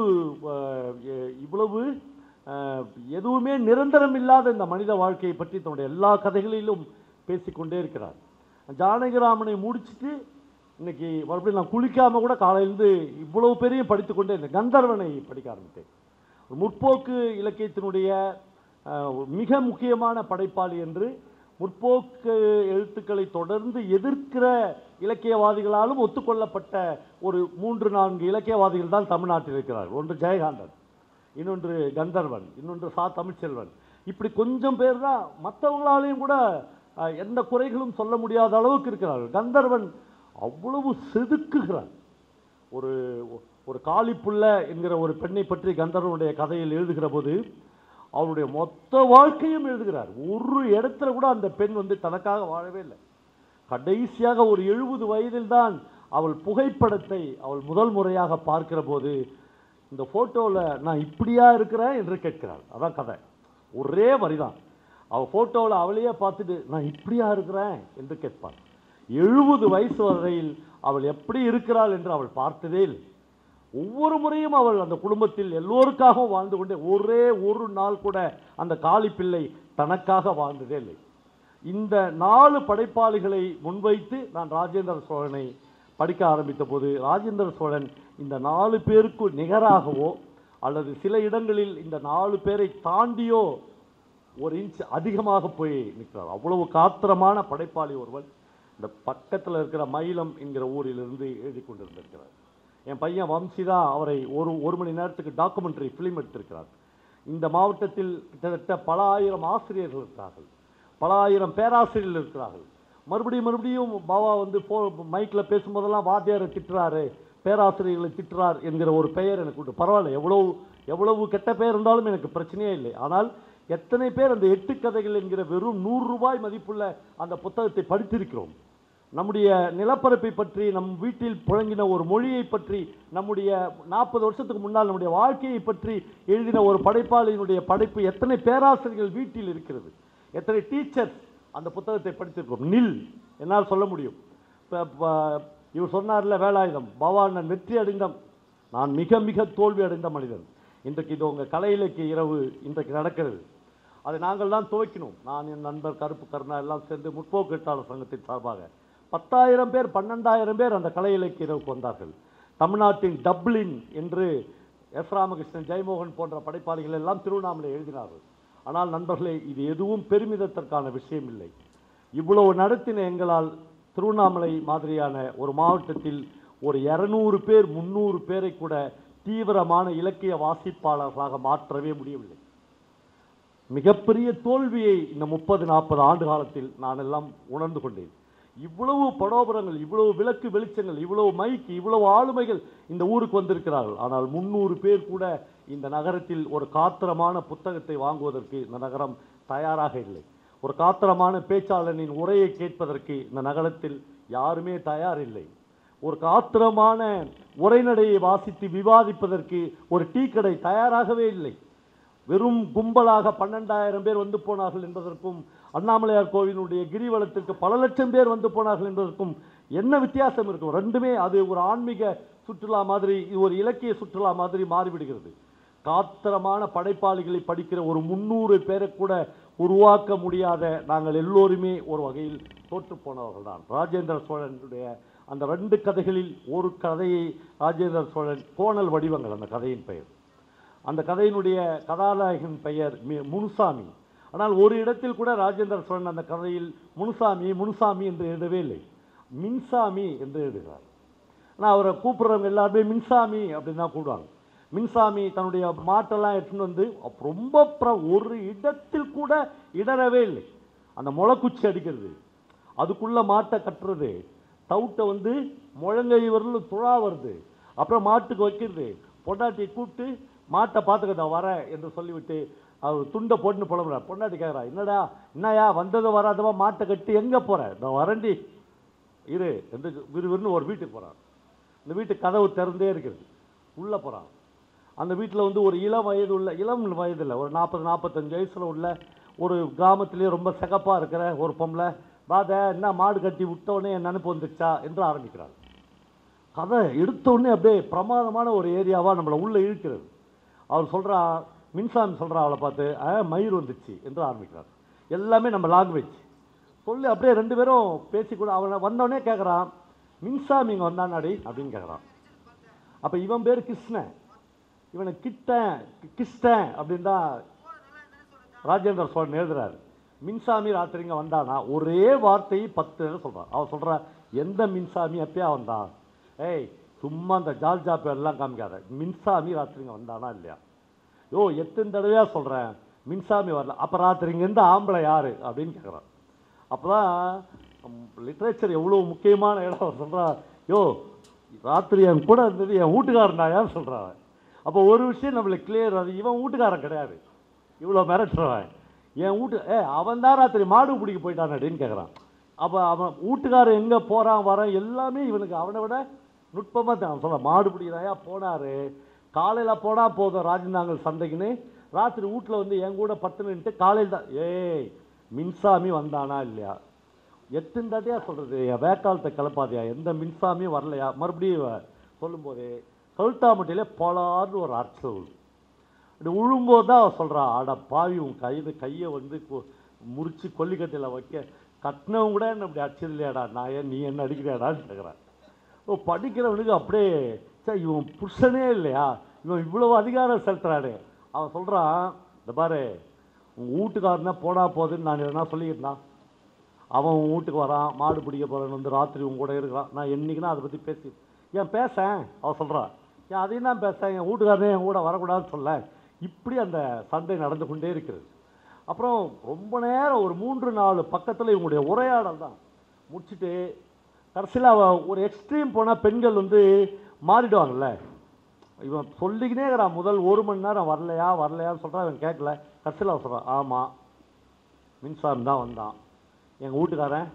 எதுவுமே நிரந்தரம் இல்லாத இந்த மனித வாழ்க்கையை பற்றி தன்னுடைய எல்லா கதைகளிலும் பேசிக்கொண்டே இருக்கிறார். ஜானகிராமனை முடிச்சுட்டு இன்னைக்கு மறுபடியும் நான் குளிக்காமல் கூட காலையிலேருந்து இவ்வளவு பேரையும் படித்துக்கொண்டே இந்த கந்தர்வனை படிக்க ஆரம்பித்தேன். முற்போக்கு இலக்கியத்தினுடைய மிக முக்கியமான படைப்பாளி என்று முற்போக்கு எழுத்துக்களை தொடர்ந்து எதிர்க்கிற இலக்கியவாதிகளாலும் ஒத்துக்கொள்ளப்பட்ட ஒரு 3-4 இலக்கியவாதிகள் தான் தமிழ்நாட்டில் இருக்கிறார்கள். ஒன்று ஜெயகாந்தன், இன்னொன்று கந்தர்வன், இன்னொன்று சா தமிழ்ச்செல்வன். இப்படி கொஞ்சம் பேர் தான், மற்றவங்களாலையும் கூட எந்த குறைகளும் சொல்ல முடியாத அளவுக்கு இருக்கிறார்கள். கந்தர்வன் அவ்வளவு செதுக்குகிறார். ஒரு காளிப்புள்ள என்கிற ஒரு பெண்ணை பற்றி கந்தர்வனுடைய கதையில் எழுதுகிற போது அவருடைய மொத்த வாழ்க்கையும் எழுதுகிறார். ஒரு இடத்துல கூட அந்த பெண் வந்து தனக்காக வாழவே இல்லை. கடைசியாக ஒரு 70 வயதில் தான் அவள் புகைப்படத்தை அவள் முதல் முறையாக பார்க்கிற போது, இந்த ஃபோட்டோவில் நான் இப்படியா இருக்கிறேன் என்று கேட்கிறாள். அதான் கதை, ஒரே வரிதான். அவள் ஃபோட்டோவில் அவளையே பார்த்துட்டு நான் இப்படியா இருக்கிறேன் என்று கேட்பாள். 70 வயசு வரையில் அவள் எப்படி இருக்கிறாள் என்று அவள் பார்த்ததே இல்லை. ஒவ்வொரு முறையும் அவள் அந்த குடும்பத்தில் எல்லோருக்காகவும் வாழ்ந்து கொண்டே, ஒரே ஒரு நாள் கூட அந்த காளி பிள்ளை தனக்காக வாழ்ந்ததே இல்லை. இந்த 4 படைப்பாளிகளை முன்வைத்து நான் ராஜேந்திர சோழனை படிக்க ஆரம்பித்த போது, ராஜேந்திர சோழன் இந்த 4 பேருக்கு நிகராகவோ அல்லது சில இடங்களில் இந்த 4 பேரை தாண்டியோ ஒரு இன்ச் அதிகமாக போய் நிற்கிறார். அவ்வளவு காத்திரமான படைப்பாளி ஒருவன். இந்த பக்கத்தில் இருக்கிற மயிலம் என்கிற ஊரிலிருந்து எழுதி கொண்டிருந்திருக்கிறார். என் பையன் வம்சி தான் அவரை ஒரு மணி நேரத்துக்கு டாக்குமெண்ட்ரி ஃபிலிம் எடுத்திருக்கிறார். இந்த மாவட்டத்தில் கிட்டத்தட்ட பல ஆயிரம் ஆசிரியர்கள் இருக்கிறார்கள், பல ஆயிரம் பேராசிரியர்கள் இருக்கிறார்கள். மறுபடியும் பாபா வந்து மைக்கில் பேசும்போதெல்லாம் வாத்தியாரை திட்டுறாரு, பேராசிரியர்களை திட்டுறார் என்கிற ஒரு பெயர் எனக்கு உண்டு. பரவாயில்ல, எவ்வளவு கெட்ட பெயர் இருந்தாலும் எனக்கு பிரச்சனையே இல்லை. ஆனால் எத்தனை பேர் அந்த 8 கதைகள் என்கிற வெறும் 100 ரூபாய் மதிப்புள்ள அந்த புத்தகத்தை படித்திருக்கிறோம்? நம்முடைய நிலப்பரப்பை பற்றி, நம் வீட்டில் புழங்கின ஒரு மொழியை பற்றி, நம்முடைய 40 வருஷத்துக்கு முன்னால் நம்முடைய வாழ்க்கையை பற்றி எழுதின ஒரு படைப்பாளியினுடைய படைப்பு எத்தனை பேராசிரியர்கள் வீட்டில் இருக்கிறது, எத்தனை டீச்சர்ஸ் அந்த புத்தகத்தை படித்திருக்கிறோம்? நில், என்னால் சொல்ல முடியும். இவர் சொன்னார்ல வேலாயுதம், பவான் வெற்றி அடைந்த, நான் மிக மிக தோல்வி அடைந்த மனிதன். இன்றைக்கு இது உங்கள் கலை இலக்கிய இரவு இன்றைக்கு நடக்கிறது. அதை நாங்கள் தான் துவக்கினோம். நான், என் நண்பர் கருப்பு கருணா எல்லாம் சேர்ந்து முற்போக்கு எழுத்தாளர் சங்கத்தின் சார்பாக 10,000 பேர் 12,000 பேர் அந்த கலை இலக்கிய இரவுக்கு வந்தார்கள். தமிழ்நாட்டின் டப்ளின் என்று எஸ் ராமகிருஷ்ணன், ஜெயமோகன் போன்ற படைப்பாளிகள் எல்லாம் திருவண்ணாமலை எழுதினார்கள். ஆனால் நண்பர்களே, இது எதுவும் பெருமிதத்திற்கான விஷயம் இல்லை. இவ்வளவு நடத்தின எங்களால் திருவண்ணாமலை மாதிரியான ஒரு மாவட்டத்தில் ஒரு 200 பேர் 300 பேரை கூட தீவிரமான இலக்கிய வாசிப்பாளர்களாக மாற்றவே முடியவில்லை. மிகப்பெரிய தோல்வியை இந்த 30-40 ஆண்டு காலத்தில் நான் எல்லாம் உணர்ந்து கொண்டேன். இவ்வளவு படோபரங்கள், இவ்வளவு விளக்கு வெளிச்சங்கள், இவ்வளவு மைக்கு, இவ்வளவு ஆளுமைகள் இந்த ஊருக்கு வந்திருக்கிறார்கள். ஆனால் 300 பேர் கூட இந்த நகரத்தில் ஒரு காத்திரமான புத்தகத்தை வாங்குவதற்கு இந்த நகரம் தயாராக இல்லை. ஒரு காத்திரமான பேச்சாளனின் உரையை கேட்பதற்கு இந்த நகரத்தில் யாருமே தயார் இல்லை. ஒரு காத்திரமான உரைநடையை வாசித்து விவாதிப்பதற்கு ஒரு டீ கடை தயாராகவே இல்லை. வெறும் கும்பலாக 12,000 பேர் வந்து போனார்கள் என்பதற்கும் அண்ணாமலையார் கோவிலுடைய கிரிவலத்திற்கு பல லட்சம் பேர் வந்து போனார்கள் என்பதற்கும் என்ன வித்தியாசம் இருக்கும்? ரெண்டுமே அது ஒரு ஆன்மீக சுற்றுலா மாதிரி, ஒரு இலக்கிய சுற்றுலா மாதிரி மாறிவிடுகிறது. காத்திரமான படைப்பாளிகளை படிக்கிற ஒரு 300 பேரை கூட உருவாக்க முடியாத நாங்கள் எல்லோருமே ஒரு வகையில் தோற்று போனவர்கள் தான். ராஜேந்திர சோழனுடைய அந்த 2 கதைகளில் ஒரு கதையை ராஜேந்திர சோழன், கோணல் வடிவங்கள் அந்த கதையின் பெயர். அந்த கதையினுடைய கதாநாயகன் பெயர் முனுசாமி. ஆனால் ஒரு இடத்தில் கூட ராஜேந்திர சோழன் அந்த கதையில் முனுசாமி என்று எழுதவே இல்லை, மின்சாமி என்று எழுதுகிறார். ஆனால் அவரை கூப்பிடுறவங்க எல்லாருமே மின்சாமி அப்படின்னு தான் கூப்பிடுவாங்க. மின்சாமி தன்னுடைய மாட்டெல்லாம் எடுத்துன்னு வந்து ரொம்ப ஒரு இடத்தில் கூட இடரவே இல்லை. அந்த முளைக்குச்சி அடிக்கிறது, அதுக்குள்ள மாட்டை கட்டுறது, தவுட்டை வந்து முழங்கை வரலும் துழா வருது, அப்புறம் மாட்டுக்கு வைக்கிறது, பொண்டாட்டியை கூப்பிட்டு மாட்டை பார்த்துக்கதா வர என்று சொல்லிவிட்டு அவர் துண்டை போட்டுன்னு புலம்புறார். பொண்டாட்டி கேட்குறா, என்னையா வந்ததை வராதவா மாட்டை கட்டி எங்கே போகிற? நான் வரண்டி இரு என்று விறுவிறுன்னு ஒரு வீட்டுக்கு போகிறான். இந்த வீட்டுக்கு கதவு திறந்தே இருக்கிறது. உள்ளே போகிறான். அந்த வீட்டில் வந்து ஒரு இளம் வயதில் ஒரு 40-45 வயசில் உள்ள ஒரு கிராமத்திலேயே ரொம்ப சிகப்பாக இருக்கிற ஒரு பொம்பளை, பாத என்ன மாடு கட்டி விட்டோடனே என் நினைப்பு வந்துச்சா என்று ஆரம்பிக்கிறார். கதை எடுத்தோடனே அப்படியே பிரமாதமான ஒரு ஏரியாவாக நம்மளை உள்ளே இழுக்கிறது. அவர் சொல்கிறா, மின்சாமி சொல்கிறா அவளை பார்த்து, மயிர் வந்துச்சு என்று ஆரம்பிக்கிறார். எல்லாமே நம்ம லாங்குவேஜ் சொல்லி அப்படியே 2 பேரும் பேசிக்கூட அவனை வந்தோடனே கேட்குறான், மின்சாமி இங்கே வந்தானாடி அப்படின்னு கேட்குறான். அப்போ இவன் பேர் கிருஷ்ணன், இவனை கிஷ்டன் அப்படின்னு தான் ராஜேந்திர சோழன் எழுதுறாரு. மின்சாமி ராத்திரி இங்கே வந்தானா ஒரே வார்த்தையை 10 சொல்கிறான். அவன் சொல்கிறா, எந்த மின்சாமி அப்பயா வந்தான்? ஏய் சும்மா அந்த ஜால்ஜா பேர்லாம் காமிக்காத, மின்சாமி ராத்திரி இங்கே வந்தானா இல்லையா? யோ எத்தனை தடவையாக சொல்கிறேன் மின்சாமி வரல, அப்போ ராத்திரி இங்கேருந்து ஆம்பளை யார் அப்படின்னு கேட்குறான். அப்போ தான் லிட்ரேச்சர் எவ்வளோ முக்கியமான இடம். அவர் சொல்கிறான், யோ ராத்திரி என் கூட இருந்தது என் வீட்டுக்காரனாயான்னு சொல்கிறான். அப்போ ஒரு விஷயம் நம்மளுக்கு கிளியர், அது இவன் வீட்டுக்காரன் கிடையாது, இவ்வளோ மிரட்டுறவன். என் அவன் தான் ராத்திரி மாடு பிடிக்க போயிட்டான் அப்படின்னு கேட்குறான். அப்போ அவன் வீட்டுக்காரன் எங்கே போகிறான் வரான் எல்லாமே இவனுக்கு அவனை விட நுட்பமாக தான் சொல்கிறான். மாடு பிடிக்கிறாயா போனார், காலையில் போனால் போதும் ராஜந்தாங்கல் சந்தைக்குன்னு, ராத்திரி வீட்டில் வந்து என் கூட 10 நிமிட்டு காலையில் தான். ஏய் மின்சாமி வந்தானா இல்லையா? எத்தனை தாட்டியாக சொல்கிறது, என் வேக்காலத்தை கிளப்பாதியா, எந்த மின்சாமியும் வரலையா? மறுபடியும் சொல்லும்போது கழுத்தாமட்டிலே போலான்னு ஒரு அர்த்தம் இப்படி உழும்போது தான் அவன் சொல்கிறான், அட பாவி உன் கையை வந்து முறித்து கொல்லிக்கட்டையில் வைக்க கட்டினவங்க கூட என்ன இப்படி அடிச்சது இல்லையாடா, நான் ஏன் நீ என்ன அடிக்கிறாடான்னு கேட்குறான். ஓ படிக்கிறவனுக்கு அப்படியே சார் இவன் புருஷனே இல்லையா, இவன் இவ்வளோ அதிகாரம் செலுத்துறானே. அவன் சொல்கிறான், இந்த பாரு உங்கள் வீட்டுக்காரனா போனால் போகுதுன்னு நான் எதனா சொல்லிக்கிட்டான், அவன் உன் வீட்டுக்கு வரான், மாடு பிடிக்க போகிறவன் வந்து ராத்திரி உன் கூட இருக்கிறான், நான் என்றைக்குன்னா அதை பற்றி பேசி ஏன் பேசேன்? அவன் சொல்கிறான், ஏன் அதையும் தான் பேசேன், என் வீட்டுக்காரனே என் கூட வரக்கூடாதுன்னு சொல்ல. இப்படி அந்த சண்டை நடந்து கொண்டே இருக்கிறது. அப்புறம் ரொம்ப நேரம் ஒரு 3-4 பக்கத்தில் இவங்களுடைய உரையாடல் தான் முடிச்சுட்டு கடைசியில் அவன் ஒரு எக்ஸ்ட்ரீம் போனால் பெண்கள் வந்து மாறிடுவாங்கல்ல. இவன் சொல்லிக்கினே இருக்கிறான், முதல் 1 மணி நேரம் வரலையான்னு சொல்கிறான். இவன் கேட்கல. கடைசியில் அவன் சொல்கிறான், ஆமாம் மின்சாமி தான் வந்தான், எங்கள் வீட்டுக்காரன்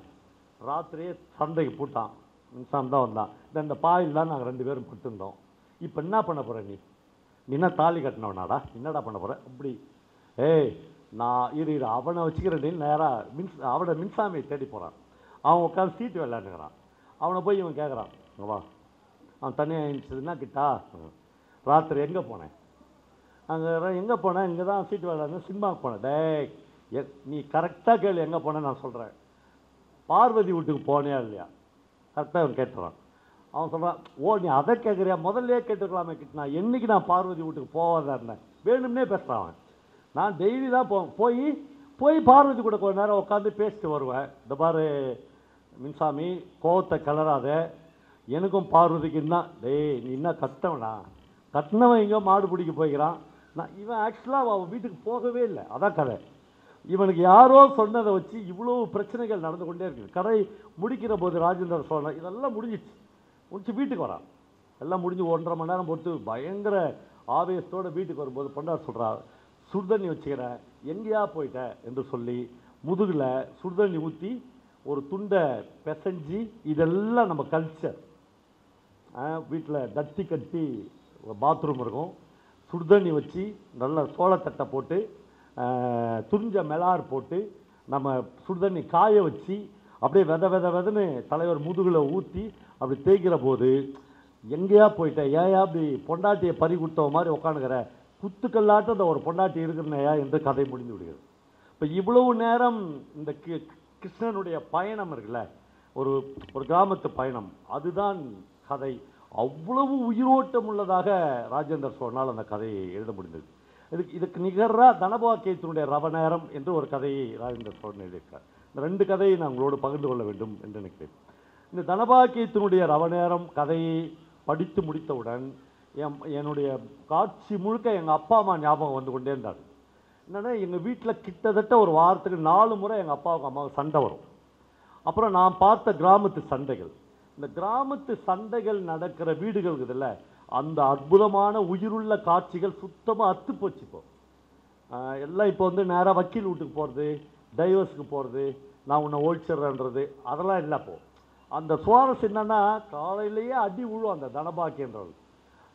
ராத்திரியே சந்தைக்கு போட்டான், மின்சாமி தான் வந்தான், இந்த பாயில் தான் நாங்கள் 2 பேரும் பட்டுருந்தோம். இப்போ என்ன பண்ண போகிற நீ என்ன தாலி கட்டினவனாடா, என்னடா பண்ண போகிற? அப்படி ஏய் நான் இரு அவனை வச்சுக்கிறேன். நேராக அவனை மின்சாமியை தேடி போகிறான். அவன் உட்காந்து சீட்டு விளையாண்டுக்கிறான். அவனை போய் இவன் கேட்குறான், வா அவன் தனியாக இருந்துச்சுன்னா கிட்டா ராத்திரி எங்கே போனேன்? அங்கே எங்கே போனேன்? இங்கே தான் சீட்டு விளையாடுங்க, சினிமாவுக்கு போனேன். டேய் நீ கரெக்டாக கேளு எங்கே போனேன்னு நான் சொல்கிறேன். பார்வதி வீட்டுக்கு போனேயா இல்லையா? கரெக்டாக அவன் கேட்டுறான். அவன் சொல்கிறான், ஓ நீ அதை கேட்குறியா, முதல்லே கேட்டுக்கலாமே கிட்டனா, என்றைக்கு நான் பார்வதி வீட்டுக்கு போவாதான் இருந்தேன், வேணும்னே பேசுகிறான் அவன். நான் டெய்லி தான் போய் பார்வதி கூட கொஞ்ச நேரம் உட்காந்து பேசிட்டு வருவேன். இந்த பாரு மின்சாமி கோவத்தை கிளறாத, எனக்கும் பார்வதிக்கும் தான். டேய் நீ என்ன கட்டினவன் எங்கேயோ மாடு பிடிக்க போய்க்கிறான். இவன் ஆக்சுவலாக அவன் வீட்டுக்கு போகவே இல்லை, அதான் கதை. இவனுக்கு யாரோ சொன்னதை வச்சு இவ்வளோ பிரச்சனைகள் நடந்து கொண்டே இருக்குது. கதை முடிக்கிற போது ராஜேந்திர சோழன் இதெல்லாம் முடிஞ்சிச்சு வீட்டுக்கு வரான். எல்லாம் முடிஞ்சு 1.5 மணி நேரம் பொறுத்து பயங்கர ஆவேசத்தோடு வீட்டுக்கு வரும்போது பொண்டார் சொல்கிறா, சுடுதண்ணி வச்சுக்கிறேன் எங்கேயா போயிட்ட என்று சொல்லி முதுகில் சுடுதண்ணி ஊற்றி ஒரு துண்டை பிசைஞ்சு, இதெல்லாம் நம்ம கல்ச்சர். வீட்டில் தட்டி கட்டி பாத்ரூம் இருக்கும், சுடுதண்ணி வச்சு நல்ல சோளத்தட்டை போட்டு துஞ்ச மிளார் போட்டு நம்ம சுடுதண்ணி காய வச்சு அப்படியே வெதன்னு தலைவர் முதுகில் ஊற்றி அப்படி தேய்க்கிற போது எங்கேயா போயிட்டேன், ஏயா அப்படி பொண்டாட்டியை பறி கொடுத்த மாதிரி உட்காந்துக்கிற, குத்துக்கல்லாட்டம் அந்த ஒரு பொண்டாட்டி இருக்கிறனையா என்று கதை முடிந்து விடுகிறது. இப்போ இவ்வளவு நேரம் இந்த கிருஷ்ணனுடைய பயணம் இருக்குல்ல, ஒரு ஒரு கிராமத்து பயணம், அதுதான் கதை. அவ்வளவு உயிரோட்டம் உள்ளதாக ராஜேந்திர சோழனால் அந்த கதையை எழுத முடிந்தது. இதுக்கு நிகராக தனபாக்கியத்தினுடைய ரவநேரம் என்று ஒரு கதையை ராஜேந்திர சோழன் எழுதியிருக்கார். இந்த 2 கதையை நான் உங்களோடு பகிர்ந்து கொள்ள வேண்டும் என்று நினைக்கிறேன். இந்த தனபாக்கியத்தினுடைய ரவநேரம் கதையை படித்து முடித்தவுடன் என்னுடைய காட்சி முழுக்க எங்கள் அப்பா அம்மா ஞாபகம் வந்து கொண்டே இருந்தார். என்னென்னா, எங்கள் வீட்டில் கிட்டத்தட்ட ஒரு வாரத்துக்கு 4 முறை எங்கள் அப்பாவுக்கு அம்மாவுக்கு சண்டை வரும். அப்புறம் நான் பார்த்த கிராமத்து சண்டைகள், இந்த கிராமத்து சண்டைகள் நடக்கிற வீடுகள் இருக்குதுல்ல, அந்த அற்புதமான உயிருள்ள காட்சிகள் சுத்தமாக அத்து போச்சு. இப்போ எல்லாம் இப்போ வந்து நேராக வக்கீல் வீட்டுக்கு போகிறது, டைவர்ஸுக்கு போகிறது, நான் உன்னை ஓடிச்சிட்றேன்றது, அதெல்லாம் இல்லை. இப்போ அந்த சுவாரஸ்யம் என்னன்னா, காலையிலேயே அடி விழும் அந்த தனபாக்கியன்றது.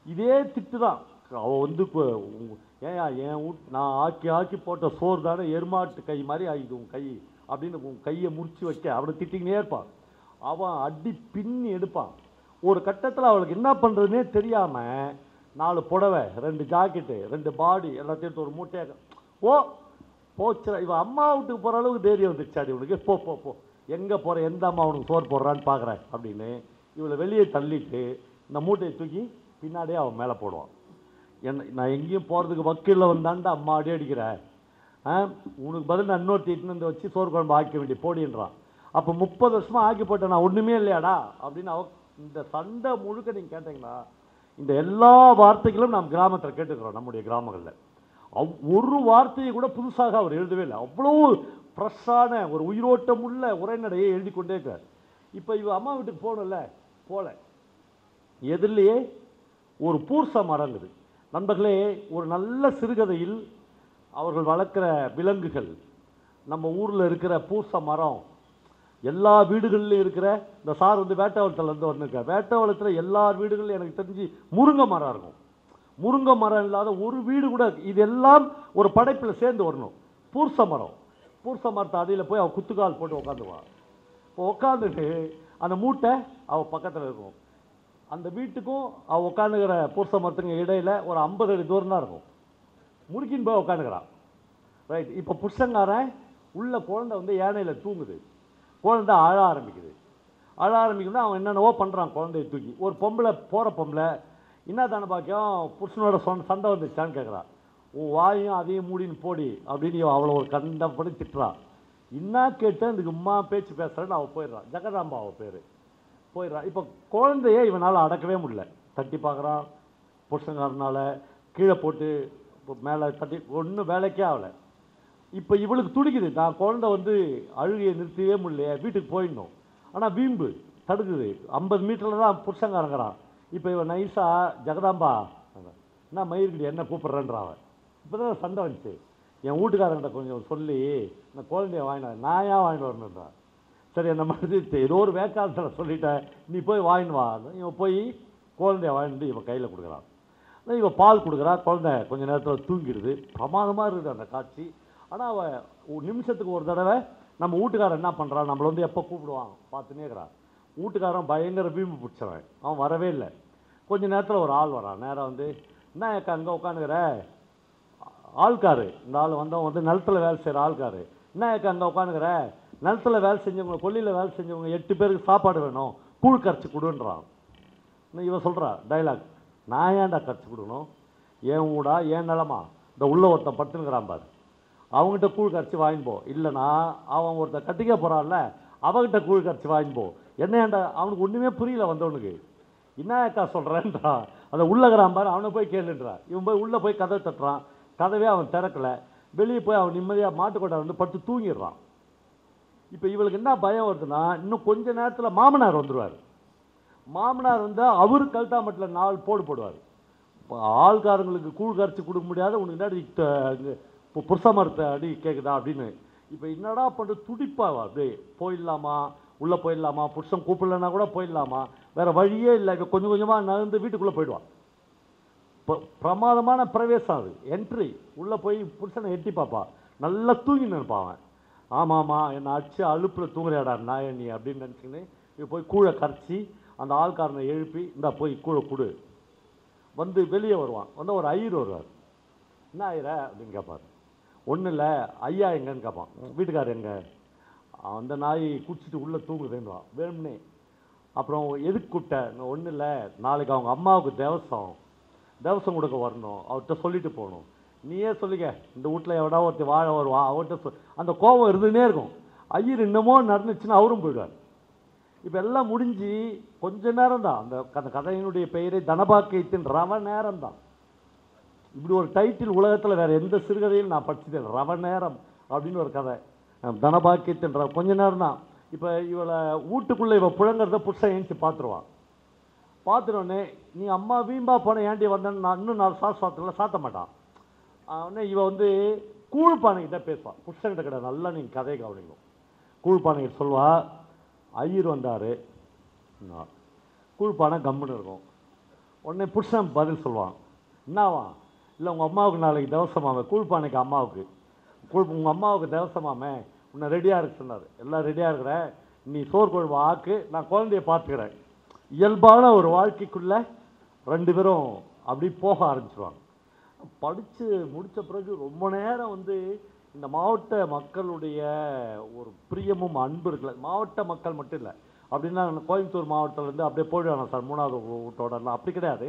இதே திட்டு தான் அவள் வந்து ஏன் என் நான் ஆக்கி போட்ட சோறு தானே எருமாட்டு கை மாதிரி ஆகிது உன் கை அப்படின்னு உன் கையை முறிச்சு வைக்க அவனை திட்டிக்கினே இருப்பான். அவன் அடி பின்னி எடுப்பான். ஒரு கட்டத்தில் அவளுக்கு என்ன பண்ணுறதுனே தெரியாமல் 4 புடவை, 2 ஜாக்கெட்டு, 2 பாடி எல்லாத்தையும் ஒரு மூட்டையாக போச்சு. இவன் அம்மா வீட்டுக்கு போகிற அளவுக்கு தைரியம் வந்துருச்சாடி இவனுக்கு. போ போ போ எங்கே போகிற, எந்த அம்மா அவனுக்கு சோறு போடுறான்னு பார்க்குறேன் அப்படின்னு இவளை வெளியே தள்ளிட்டு இந்த மூட்டையை தூக்கி பின்னாடியே அவன் மேலே போடுவான். நான் எங்கேயும் போகிறதுக்கு வக்கீலில் வந்தான்ட்டு அம்மா அடி அடிக்கிறேன், உனக்கு பதில் நான் இன்னொரு தீட்டுன்னு வந்து வச்சு சோறு குழம்பு ஆக்க வேண்டிய போடின்றான். அப்போ 30 வருஷமாக ஆக்கி போட்டேன் நான், ஒன்றுமே இல்லையாடா அப்படின்னு இந்த சண்டை முழுக்க நீங்கள் கேட்டிங்கன்னா, இந்த எல்லா வார்த்தைகளும் நாம் கிராமத்தில் கேட்டுக்கிறோம். நம்முடைய கிராமங்களில் ஒரு வார்த்தையை கூட புதுசாக அவர் எழுதவே இல்லை. அவ்வளோ ஃப்ரெஷ்ஷான ஒரு உயிரோட்டம் உள்ள உரைநடையை எழுதி கொண்டே இருக்கார். இப்போ இவ அம்மா வீட்டுக்கு போகணும்ல, போல எதிரிலேயே ஒரு பூர்ச மரங்குது. நண்பர்களே, ஒரு நல்ல சிறுகதையில் அவர்கள் வளர்க்குற விலங்குகள், நம்ம ஊரில் இருக்கிற பூர்ச மரம், எல்லா வீடுகள்லையும் இருக்கிற இந்த சார் வந்து வேட்டவளத்துலேருந்து வந்துருக்கார். வேட்டவளத்தில் எல்லார் வீடுகள்லையும் எனக்கு தெரிஞ்சு முருங்கை மரம் இருக்கும். முருங்கை மரம் இல்லாத ஒரு வீடு கூட, இதெல்லாம் ஒரு படைப்பில் சேர்ந்து வரணும். பூர்ச மரம், பூர்ச மரத்தை அடியில் போய் அவள் குத்துக்கால் போட்டு உட்காந்துவாள். இப்போ உட்காந்துட்டு அந்த மூட்டை அவள் பக்கத்தில் இருக்கும். அந்த வீட்டுக்கும் அவள் உட்காந்துக்கிற பூர்ச மரத்துக்கு இடையில் ஒரு 50 அடி தூரம் தான் இருக்கும். முறுக்கின்னு போய் உட்காந்துக்கிறான். ரைட். இப்போ புருஷங்காரன் உள்ள குழந்தை வந்து யானையில் தூங்குது. குழந்தை அழ ஆரம்பிக்குது. அழ ஆரம்பிக்குதுன்னா அவன் என்னென்னவோ பண்ணுறான் குழந்தைய தூக்கி. ஒரு பொம்பளை, போகிற பொம்பளை, என்ன தானே பாக்கியம் புருஷனோட சண்டை வந்துச்சான்னு கேட்குறான். உன் வாயும் அதையும் மூடின்னு போடி அப்படின்னு அவளை ஒரு கண்டப்படி திட்டுறான். என்ன கேட்டேன், இதுக்கு அம்மா பேச்சு பேசுகிறேன்னு அவள் போயிடுறான். ஜெகதாம்பா அவள் பேர். போயிடுறான். இப்போ குழந்தைய இவனால் அடக்கவே முடியல. தட்டி பார்க்குறான் புருஷங்காரனால், கீழே போட்டு மேலே தட்டி, ஒன்றும் வேலைக்கே ஆகலை. இப்போ இவளுக்கு துடிக்குது, நான் குழந்தை வந்து அழுகையை நிறுத்தவே முடியலையே, வீட்டுக்கு போயிடணும். ஆனால் வீம்பு தடுக்குது. 50 மீட்டரில் தான் புருஷங்காரங்கிறான். இப்போ இவன் நைஸாக ஜெகதாம்பா என்ன மயிருக்குடி என்ன கூப்பிட்றேன்றான். இப்போ தான் சண்டை வந்துச்சு. என் வீட்டுக்காரங்கிட்ட கொஞ்சம் சொல்லி இந்த குழந்தைய வாங்கினேன், நான் ஏன் வாங்கிட்டு வரணுன்றான். சரி, அந்த மாதிரி ஏதோ ஒரு வேக்காலத்தில் சொல்லிட்டேன், நீ போய் வாங்கின்னு வா. இவன் போய் குழந்தைய வாங்கிட்டு இவன் கையில் கொடுக்குறான். இவன் பால் கொடுக்குறா. குழந்தை கொஞ்சம் நேரத்தில் தூங்கிடுது. பிரமாதமாக இருக்குது அந்த காட்சி. ஆனால் அவன் நிமிஷத்துக்கு ஒரு தடவை நம்ம வீட்டுக்காரன் என்ன பண்ணுறான், நம்மளை வந்து எப்போ கூப்பிடுவான் பார்த்துனே இருக்கிறான். வீட்டுக்காரன் பயங்கர வீம்பு பிடிச்சவன், அவன் வரவே இல்லை. கொஞ்சம் நேரத்தில் ஒரு ஆள் வரான். நேராக வந்து, என்ன ஏக்கா அங்கே உட்காந்துக்கிற, ஆள்காரு, இந்த ஆள் வந்தவன் வந்து நிலத்தில் வேலை செய்கிற ஆள்காரு. என்ன ஏக்கா அங்கே உட்காந்துக்கிற, நிலத்தில் வேலை செஞ்சவங்க, கொல்லியில் வேலை செஞ்சவங்க 8 பேருக்கு சாப்பாடு வேணும், கூழ் கரைச்சி கொடுன்றான். இவன் சொல்கிறா டைலாக், நான் ஏன்டா கரைச்சி கொடுக்கணும், ஏன் ஊடா ஏன் நிலமா, இந்த உள்ள ஒருத்தன் படுத்துனுக்கிறான் பாரு, அவங்ககிட்ட கூழ் கரைச்சி வாங்கிப்போ. இல்லைனா அவன் ஒருத்தன் கட்டிக்க போகிறான்ல, அவகிட்ட கூழ் கரைச்சி வாங்கிப்போ. என்ன ஏன்டா, அவனுக்கு ஒன்றுமே புரியல வந்தவனுக்கு. என்ன ஏக்கா சொல்கிறேன்றா. அதை உள்ளகிறான் பாரு, அவனை போய் கேளுன்றா. இவன் போய் உள்ளே போய் கதவை தட்டுறான். கதவே அவன் திறக்கலை. வெளியே போய் அவன் நிம்மதியாக மாட்டுக்கொட்டை வந்து படுத்து தூங்கிடுறான். இப்போ இவளுக்கு என்ன பயம் வருதுன்னா, இன்னும் கொஞ்ச நேரத்தில் மாமனார் வந்துடுவார். மாமனார் வந்தால் அவர் கழுத்தாமட்டில் 4 போடு போடுவார். ஆள்காரங்களுக்கு கூழ் கரைச்சி கொடுக்க முடியாத உனக்கு என்ன இப்போ புருஷ மரத்தை அடி கேட்குதா அப்படின்னு. இப்போ என்னடா பண்ணுற துடிப்பாவா, அப்படியே போயிடலாமா, உள்ளே போயிடலாமா, புருஷன் கூப்பிடலன்னா கூட போயிடலாமா, வேறு வழியே இல்லை. இப்போ கொஞ்சம் கொஞ்சமாக நகர்ந்து வீட்டுக்குள்ளே போயிடுவான். இப்போ பிரமாதமான பிரவேசம் அது, என்ட்ரி. உள்ளே போய் புருஷனை எட்டி பார்ப்பா. நல்லா தூங்கி நினைப்பான். ஆமாம்மா என்னை அடிச்சு அழுப்பில் தூங்குறியாடா நாய நீ அப்படின்னு நினச்சிக்கின்னு இப்போ போய் கூழை கரைச்சி அந்த ஆள்காரனை எழுப்பி இந்தா போய் கூழை கொடு. வந்து வெளியே வருவான். வந்து ஒரு ஐயர் வருவார். என்ன ஐயர அப்படின்னு கேட்பார். ஒன்றும் இல்லை, ஐயா எங்கன்னு கேட்பான். வீட்டுக்காரர் எங்கே? அந்த நாய் குடிச்சிட்டு உள்ளே தூங்குதுன்னுவான் வேணும்னே. அப்புறம் எதுக்கு கூப்பிட்டேன்? ஒன்றும் இல்லை, நாளைக்கு அவங்க அம்மாவுக்கு தேவசம் கொடுக்க வரணும், அவர்கிட்ட சொல்லிட்டு போகணும். நீயே சொல்லிக்க, இந்த வீட்டில் எவடா ஒருத்தர் வாழ வருவான் அவர்கிட்ட அந்த கோபம் இருந்துன்னே இருக்கும். ஐயர் இன்னமோ நடந்துச்சுன்னா அவரும் போயிடுவார். இப்போ எல்லாம் முடிஞ்சு கொஞ்ச நேரம் தான். அந்த கதையினுடைய பெயரை தனபாக்கியத்தின் ரவ நேரம் தான். இப்படி ஒரு டைட்டில் உலகத்தில் வேறு எந்த சிறுகதையும் நான் படிச்சதே இல்லை. ரவ நேரம் அப்படின்னு ஒரு கதை. தனபாக்கியத்தின் கொஞ்ச நேரம் தான். இப்போ இவளை வீட்டுக்குள்ளே இவள் புழங்கிறத புதுசாக ஏஞ்சி பார்த்துருவான். பார்த்துட்டோடனே நீ அம்மா வீம்பா போன ஏண்டி வந்தேன்னு நான் இன்னும் 4 சாத்தல சாத்த மாட்டான். உடனே இவன் வந்து கூழ்பானைக்கிட்ட பேசுவான். புருஷன்கிட்ட கிடையாது. நல்லா நீங்கள் கதையை கவனிக்கும். கூழ்பானைக்கிட்ட சொல்வா, ஐயர் வந்தார். கூழ்பானை கம்முன்னு இருக்கும். உடனே புருஷன் பதில் சொல்லுவான், என்னவா? இல்லை உங்கள் அம்மாவுக்கு நாளைக்கு தேவசமாமே, கூழ்பானைக்கு அம்மாவுக்கு உங்கள் அம்மாவுக்கு தேவசமாமே, உன்னை ரெடியாக இருக்கு சொன்னார். எல்லாம் ரெடியாக இருக்கிற, நீ சோறு குழம்பு ஆக்கு, நான் குழந்தைய பார்த்துக்கிறேன். இயல்பான ஒரு வாழ்க்கைக்குள்ளே 2 பேரும் அப்படி போக ஆரம்பிச்சிருவாங்க. படித்து முடித்த பிறகு ரொம்ப நேரம் வந்து இந்த மாவட்ட மக்களுடைய ஒரு பிரியமும் அன்பு இருக்குல்ல, மாவட்ட மக்கள் மட்டும் இல்லை. அப்படின்னா கோயம்புத்தூர் மாவட்டத்திலேருந்து அப்படியே போயிடுவாங்க சார் 3வது வீட்டோடலாம். அப்படி கிடையாது.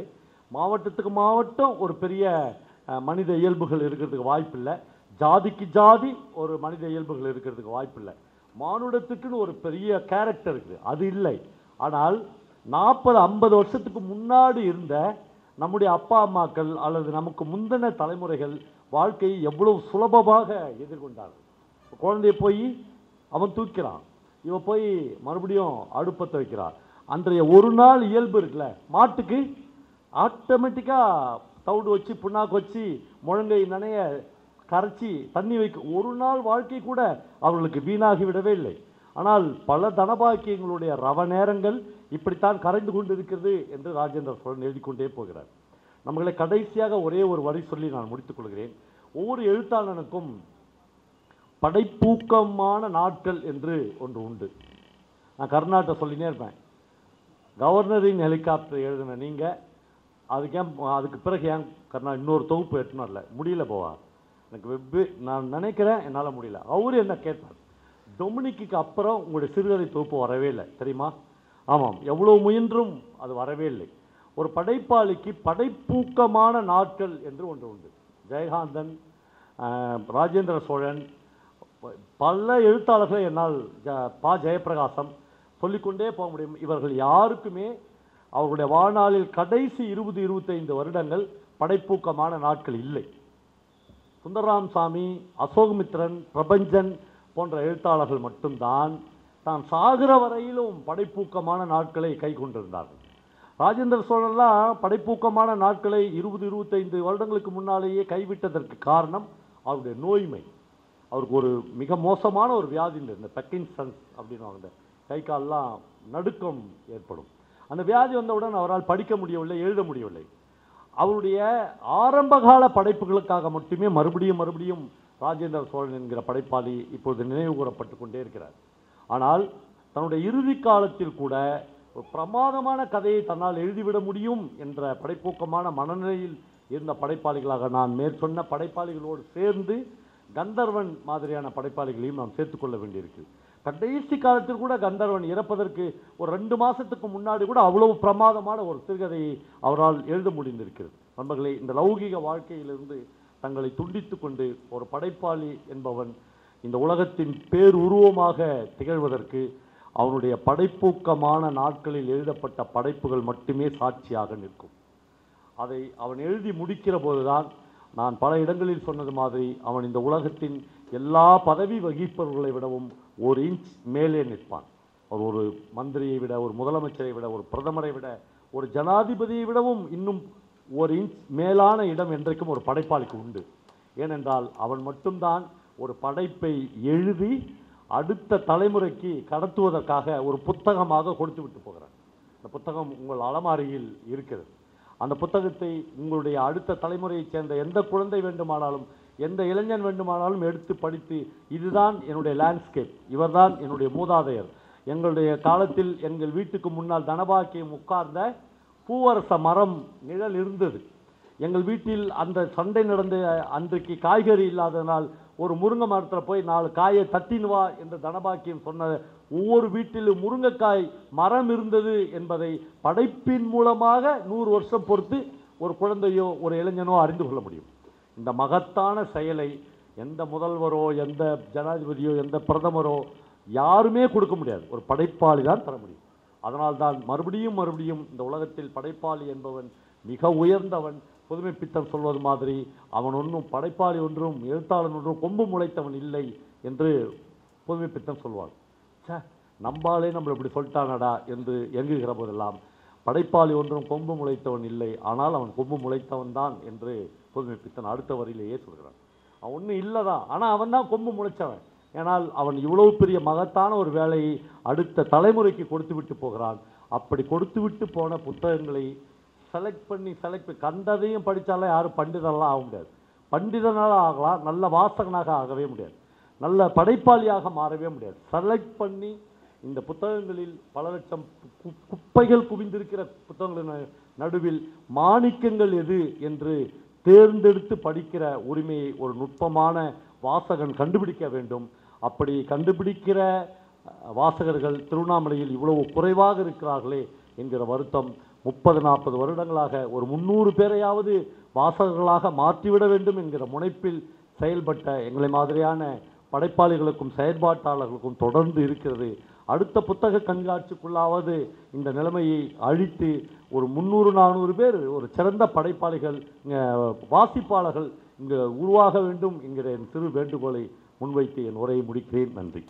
மாவட்டத்துக்கு மாவட்டம் ஒரு பெரிய மனித இயல்புகள் இருக்கிறதுக்கு வாய்ப்பு இல்லை. ஜாதிக்கு ஜாதி ஒரு மனித இயல்புகள் இருக்கிறதுக்கு வாய்ப்பு இல்லை. மானுடத்துக்குன்னு ஒரு பெரிய கேரக்டர் இருக்குது, அது இல்லை. ஆனால் 40-50 வருஷத்துக்கு முன்னாடி இருந்த நம்முடைய அப்பா அம்மாக்கள் அல்லது நமக்கு முந்தின தலைமுறைகள் வாழ்க்கையை எவ்வளவு சுலபமாக எதிர்கொண்டார்கள். குழந்தைய போய் அவன் தூக்கிறான், இவன் போய் மறுபடியும் அடுப்பத்தை வைக்கிறான். அன்றைய ஒரு நாள் இயல்பு இருக்குல்ல, மாட்டுக்கு ஆட்டோமேட்டிக்காக தவிடு வச்சு புண்ணாக்கு வச்சு முழங்கை நனைய கரைச்சி தண்ணி வைக்க ஒரு நாள் வாழ்க்கை கூட அவர்களுக்கு வீணாகி விடவே இல்லை. ஆனால் பல தனபாக்கியங்களுடைய ரவ நேரங்கள் இப்படித்தான் கரைந்து கொண்டு இருக்கிறது என்று ராஜேந்திர சோழன் எழுதி கொண்டே போகிறார். நம்மளை கடைசியாக ஒரே ஒரு வரி சொல்லி நான் முடித்துக் கொள்கிறேன். ஒவ்வொரு எழுத்தாளனுக்கும் படைப்பூக்கமான நாட்கள் என்று ஒன்று உண்டு. நான் கர்நாடகா சொல்லினே இருப்பேன். கவர்னரின் ஹெலிகாப்டர் எழுதின நீங்கள் அதுக்கு பிறகு ஏன் கர்நாடகா இன்னொரு தொகுப்பு எட்டணும் இல்லை முடியல போவா எனக்கு நான் நினைக்கிறேன், என்னால் முடியல. அவரு என்ன கேட்டார், டொமினிக்கு அப்புறம் உங்களுடைய சிறுகதை தொகுப்பு வரவே இல்லை தெரியுமா? ஆமாம், எவ்வளோ முயன்றும் அது வரவே இல்லை. ஒரு படைப்பாளிக்கு படைப்பூக்கமான நாட்கள் என்று ஒன்று உண்டு. ஜெயகாந்தன், ராஜேந்திர சோழன், பல எழுத்தாளர்களை என்னால் ஜெயப்பிரகாசம் சொல்லிக்கொண்டே போக முடியும். இவர்கள் யாருக்குமே அவர்களுடைய வாழ்நாளில் கடைசி 20-25 வருடங்கள் படைப்பூக்கமான நாட்கள் இல்லை. சுந்தரராமசாமி, அசோகமித்திரன், பிரபஞ்சன் போன்ற எழுத்தாளர்கள் மட்டும்தான் தான் சாகிற வரையிலும் படைப்பூக்கமான நாட்களை கை கொண்டிருந்தார்கள். ராஜேந்திர சோழன்லாம் படைப்பூக்கமான நாட்களை 20-25 வருடங்களுக்கு முன்னாலேயே கைவிட்டதற்கு காரணம் அவருடைய நோய்மை. அவருக்கு ஒரு மிக மோசமான ஒரு வியாதி இந்த பெக்கின்சன்ஸ் அப்படின்னு கை காலெலாம் நடுக்கம் ஏற்படும். அந்த வியாதி வந்தவுடன் அவரால் படிக்க முடியவில்லை, எழுத முடியவில்லை. அவருடைய ஆரம்பகால படைப்புகளுக்காக மட்டுமே மறுபடியும் ராஜேந்திர சோழன் என்கிற படைப்பாளி இப்பொழுது நினைவு கூறப்பட்டு கொண்டே இருக்கிறார். ஆனால் தன்னுடைய இறுதி காலத்தில் கூட ஒரு பிரமாதமான கதையை தன்னால் எழுதிவிட முடியும் என்ற படைப்பூக்கமான மனநிலையில் இருந்த படைப்பாளிகளாக நான் மேற்சொன்ன படைப்பாளிகளோடு சேர்ந்து கந்தர்வன் மாதிரியான படைப்பாளிகளையும் நாம் சேர்த்துக்கொள்ள வேண்டியிருக்கு. கடைசி காலத்தில் கூட கந்தர்வன் இறப்பதற்கு ஒரு 2 மாதத்துக்கு முன்னாடி கூட அவ்வளவு பிரமாதமான ஒரு சிறுகதையை அவரால் எழுத முடிந்திருக்கிறது. நண்பர்களே, இந்த லௌகீக வாழ்க்கையிலிருந்து தங்களை துண்டித்து கொண்டு ஒரு படைப்பாளி என்பவன் இந்த உலகத்தின் பேருருவமாக திகழ்வதற்கு அவனுடைய படைப்பூக்கமான நாட்களில் எழுதப்பட்ட படைப்புகள் மட்டுமே சாட்சியாக நிற்கும். அதை அவன் எழுதி முடிக்கிற போதுதான் நான் பல இடங்களில் சொன்னது மாதிரி அவன் இந்த உலகத்தின் எல்லா பதவி வகிப்பவர்களை விடவும் 1 இன்ச் மேலே நிற்பான். அவர் ஒரு மந்திரியை விட, ஒரு முதலமைச்சரை விட, ஒரு பிரதமரை விட, ஒரு ஜனாதிபதியை விடவும் இன்னும் 1 இன்ச் மேலான இடம் என்றைக்கும் ஒரு படைப்பாளிக்கு உண்டு. ஏனென்றால் அவன் மட்டும்தான் ஒரு படைப்பை எழுதி அடுத்த தலைமுறைக்கு கடத்துவதற்காக ஒரு புத்தகமாக கொடுத்து விட்டு போகிறான். அந்த புத்தகம் உங்கள் அலமாரியில் இருக்கிறது. அந்த புத்தகத்தை உங்களுடைய அடுத்த தலைமுறையைச் சேர்ந்த எந்த குழந்தை வேண்டுமானாலும் எந்த இளைஞன் வேண்டுமானாலும் எடுத்து படித்து இதுதான் என்னுடைய லேண்ட்ஸ்கேப், இவர்தான் என்னுடைய மூதாதையர், எங்களுடைய காலத்தில் எங்கள் வீட்டுக்கு முன்னால் தனபாக்கியம் உட்கார்ந்த பூவரச மரம் நிழல் இருந்தது. எங்கள் வீட்டில் அந்த சண்டை நடந்த அன்றைக்கு காய்கறி இல்லாததனால் ஒரு முருங்கை மரத்தில் போய் 4 காயை தட்டின்னு வா என்று தனபாக்கியம் சொன்ன ஒவ்வொரு வீட்டிலும் முருங்கைக்காய் மரம் இருந்தது என்பதை படைப்பின் மூலமாக 100 வருஷம் பொறுத்து ஒரு குழந்தையோ ஒரு இளைஞனோ அறிந்து கொள்ள முடியும். இந்த மகத்தான செயலை எந்த முதல்வரோ எந்த ஜனாதிபதியோ எந்த பிரதமரோ யாருமே கொடுக்க முடியாது, ஒரு படைப்பாளி தான் தர முடியும். அதனால்தான் மறுபடியும் மறுபடியும் இந்த உலகத்தில் படைப்பாளி என்பவன் மிக உயர்ந்தவன். புதுமைப்பித்தன் சொல்வது மாதிரி அவன் ஒன்றும் படைப்பாளி ஒன்றும் எழுத்தாளன் ஒன்றும் கொம்பு முளைத்தவன் இல்லை என்று புதுமைப்பித்தன் சொல்வான். நம்பாலே நம்மளை இப்படி சொல்லிட்டானடா என்று எங்குகிற போதெல்லாம் படைப்பாளி ஒன்றும் கொம்பு முளைத்தவன் இல்லை, ஆனால் அவன் கொம்பு முளைத்தவன் தான் என்று புதுமைப்பித்தன் அடுத்த வரியிலேயே சொல்கிறான். அவன் ஒன்றும் இல்லை தான், ஆனால் அவன் தான் கொம்பு முளைச்சவன். ஏனால் அவன் இவ்வளவு பெரிய மகத்தான ஒரு வேலையை அடுத்த தலைமுறைக்கு கொடுத்து விட்டு போகிறான். அப்படி கொடுத்து விட்டு போன புத்தகங்களை செலக்ட் பண்ணி கண்டதையும் படித்தாலே யாரும் பண்டிதரெல்லாம் ஆக முடியாது. பண்டிதனாக ஆகலாம், நல்ல வாசகனாக ஆகவே முடியாது, நல்ல படைப்பாளியாக மாறவே முடியாது. செலக்ட் பண்ணி இந்த புத்தகங்களில் பல லட்சம் குப்பைகள் குவிந்திருக்கிற புத்தகங்களின் நடுவில் மாணிக்கங்கள் எது என்று தேர்ந்தெடுத்து படிக்கிற உரிமையை ஒரு நுட்பமான வாசகன் கண்டுபிடிக்க வேண்டும். அப்படி கண்டுபிடிக்கிற வாசகர்கள் திருவண்ணாமலையில் இவ்வளவு குறைவாக இருக்கிறார்களே என்கிற வருத்தம் 30-40 வருடங்களாக ஒரு 300 பேரையாவது வாசகர்களாக மாற்றிவிட வேண்டும் என்கிற முனைப்பில் செயல்பட்ட எங்களை மாதிரியான படைப்பாளிகளுக்கும் செயற்பாட்டாளர்களுக்கும் தொடர்ந்து இருக்கிறது. அடுத்த புத்தக கண்காட்சிக்குள்ளாவது இந்த நிலைமையை அழித்து ஒரு 300-400 பேர் ஒரு சிறந்த படைப்பாளிகள் வாசிப்பாளர்கள் இங்கு உருவாக வேண்டும் என்கிற என் சிறு வேண்டுகோளை முன்வைத்து என் உரையை முடிக்கிறேன். நன்றி.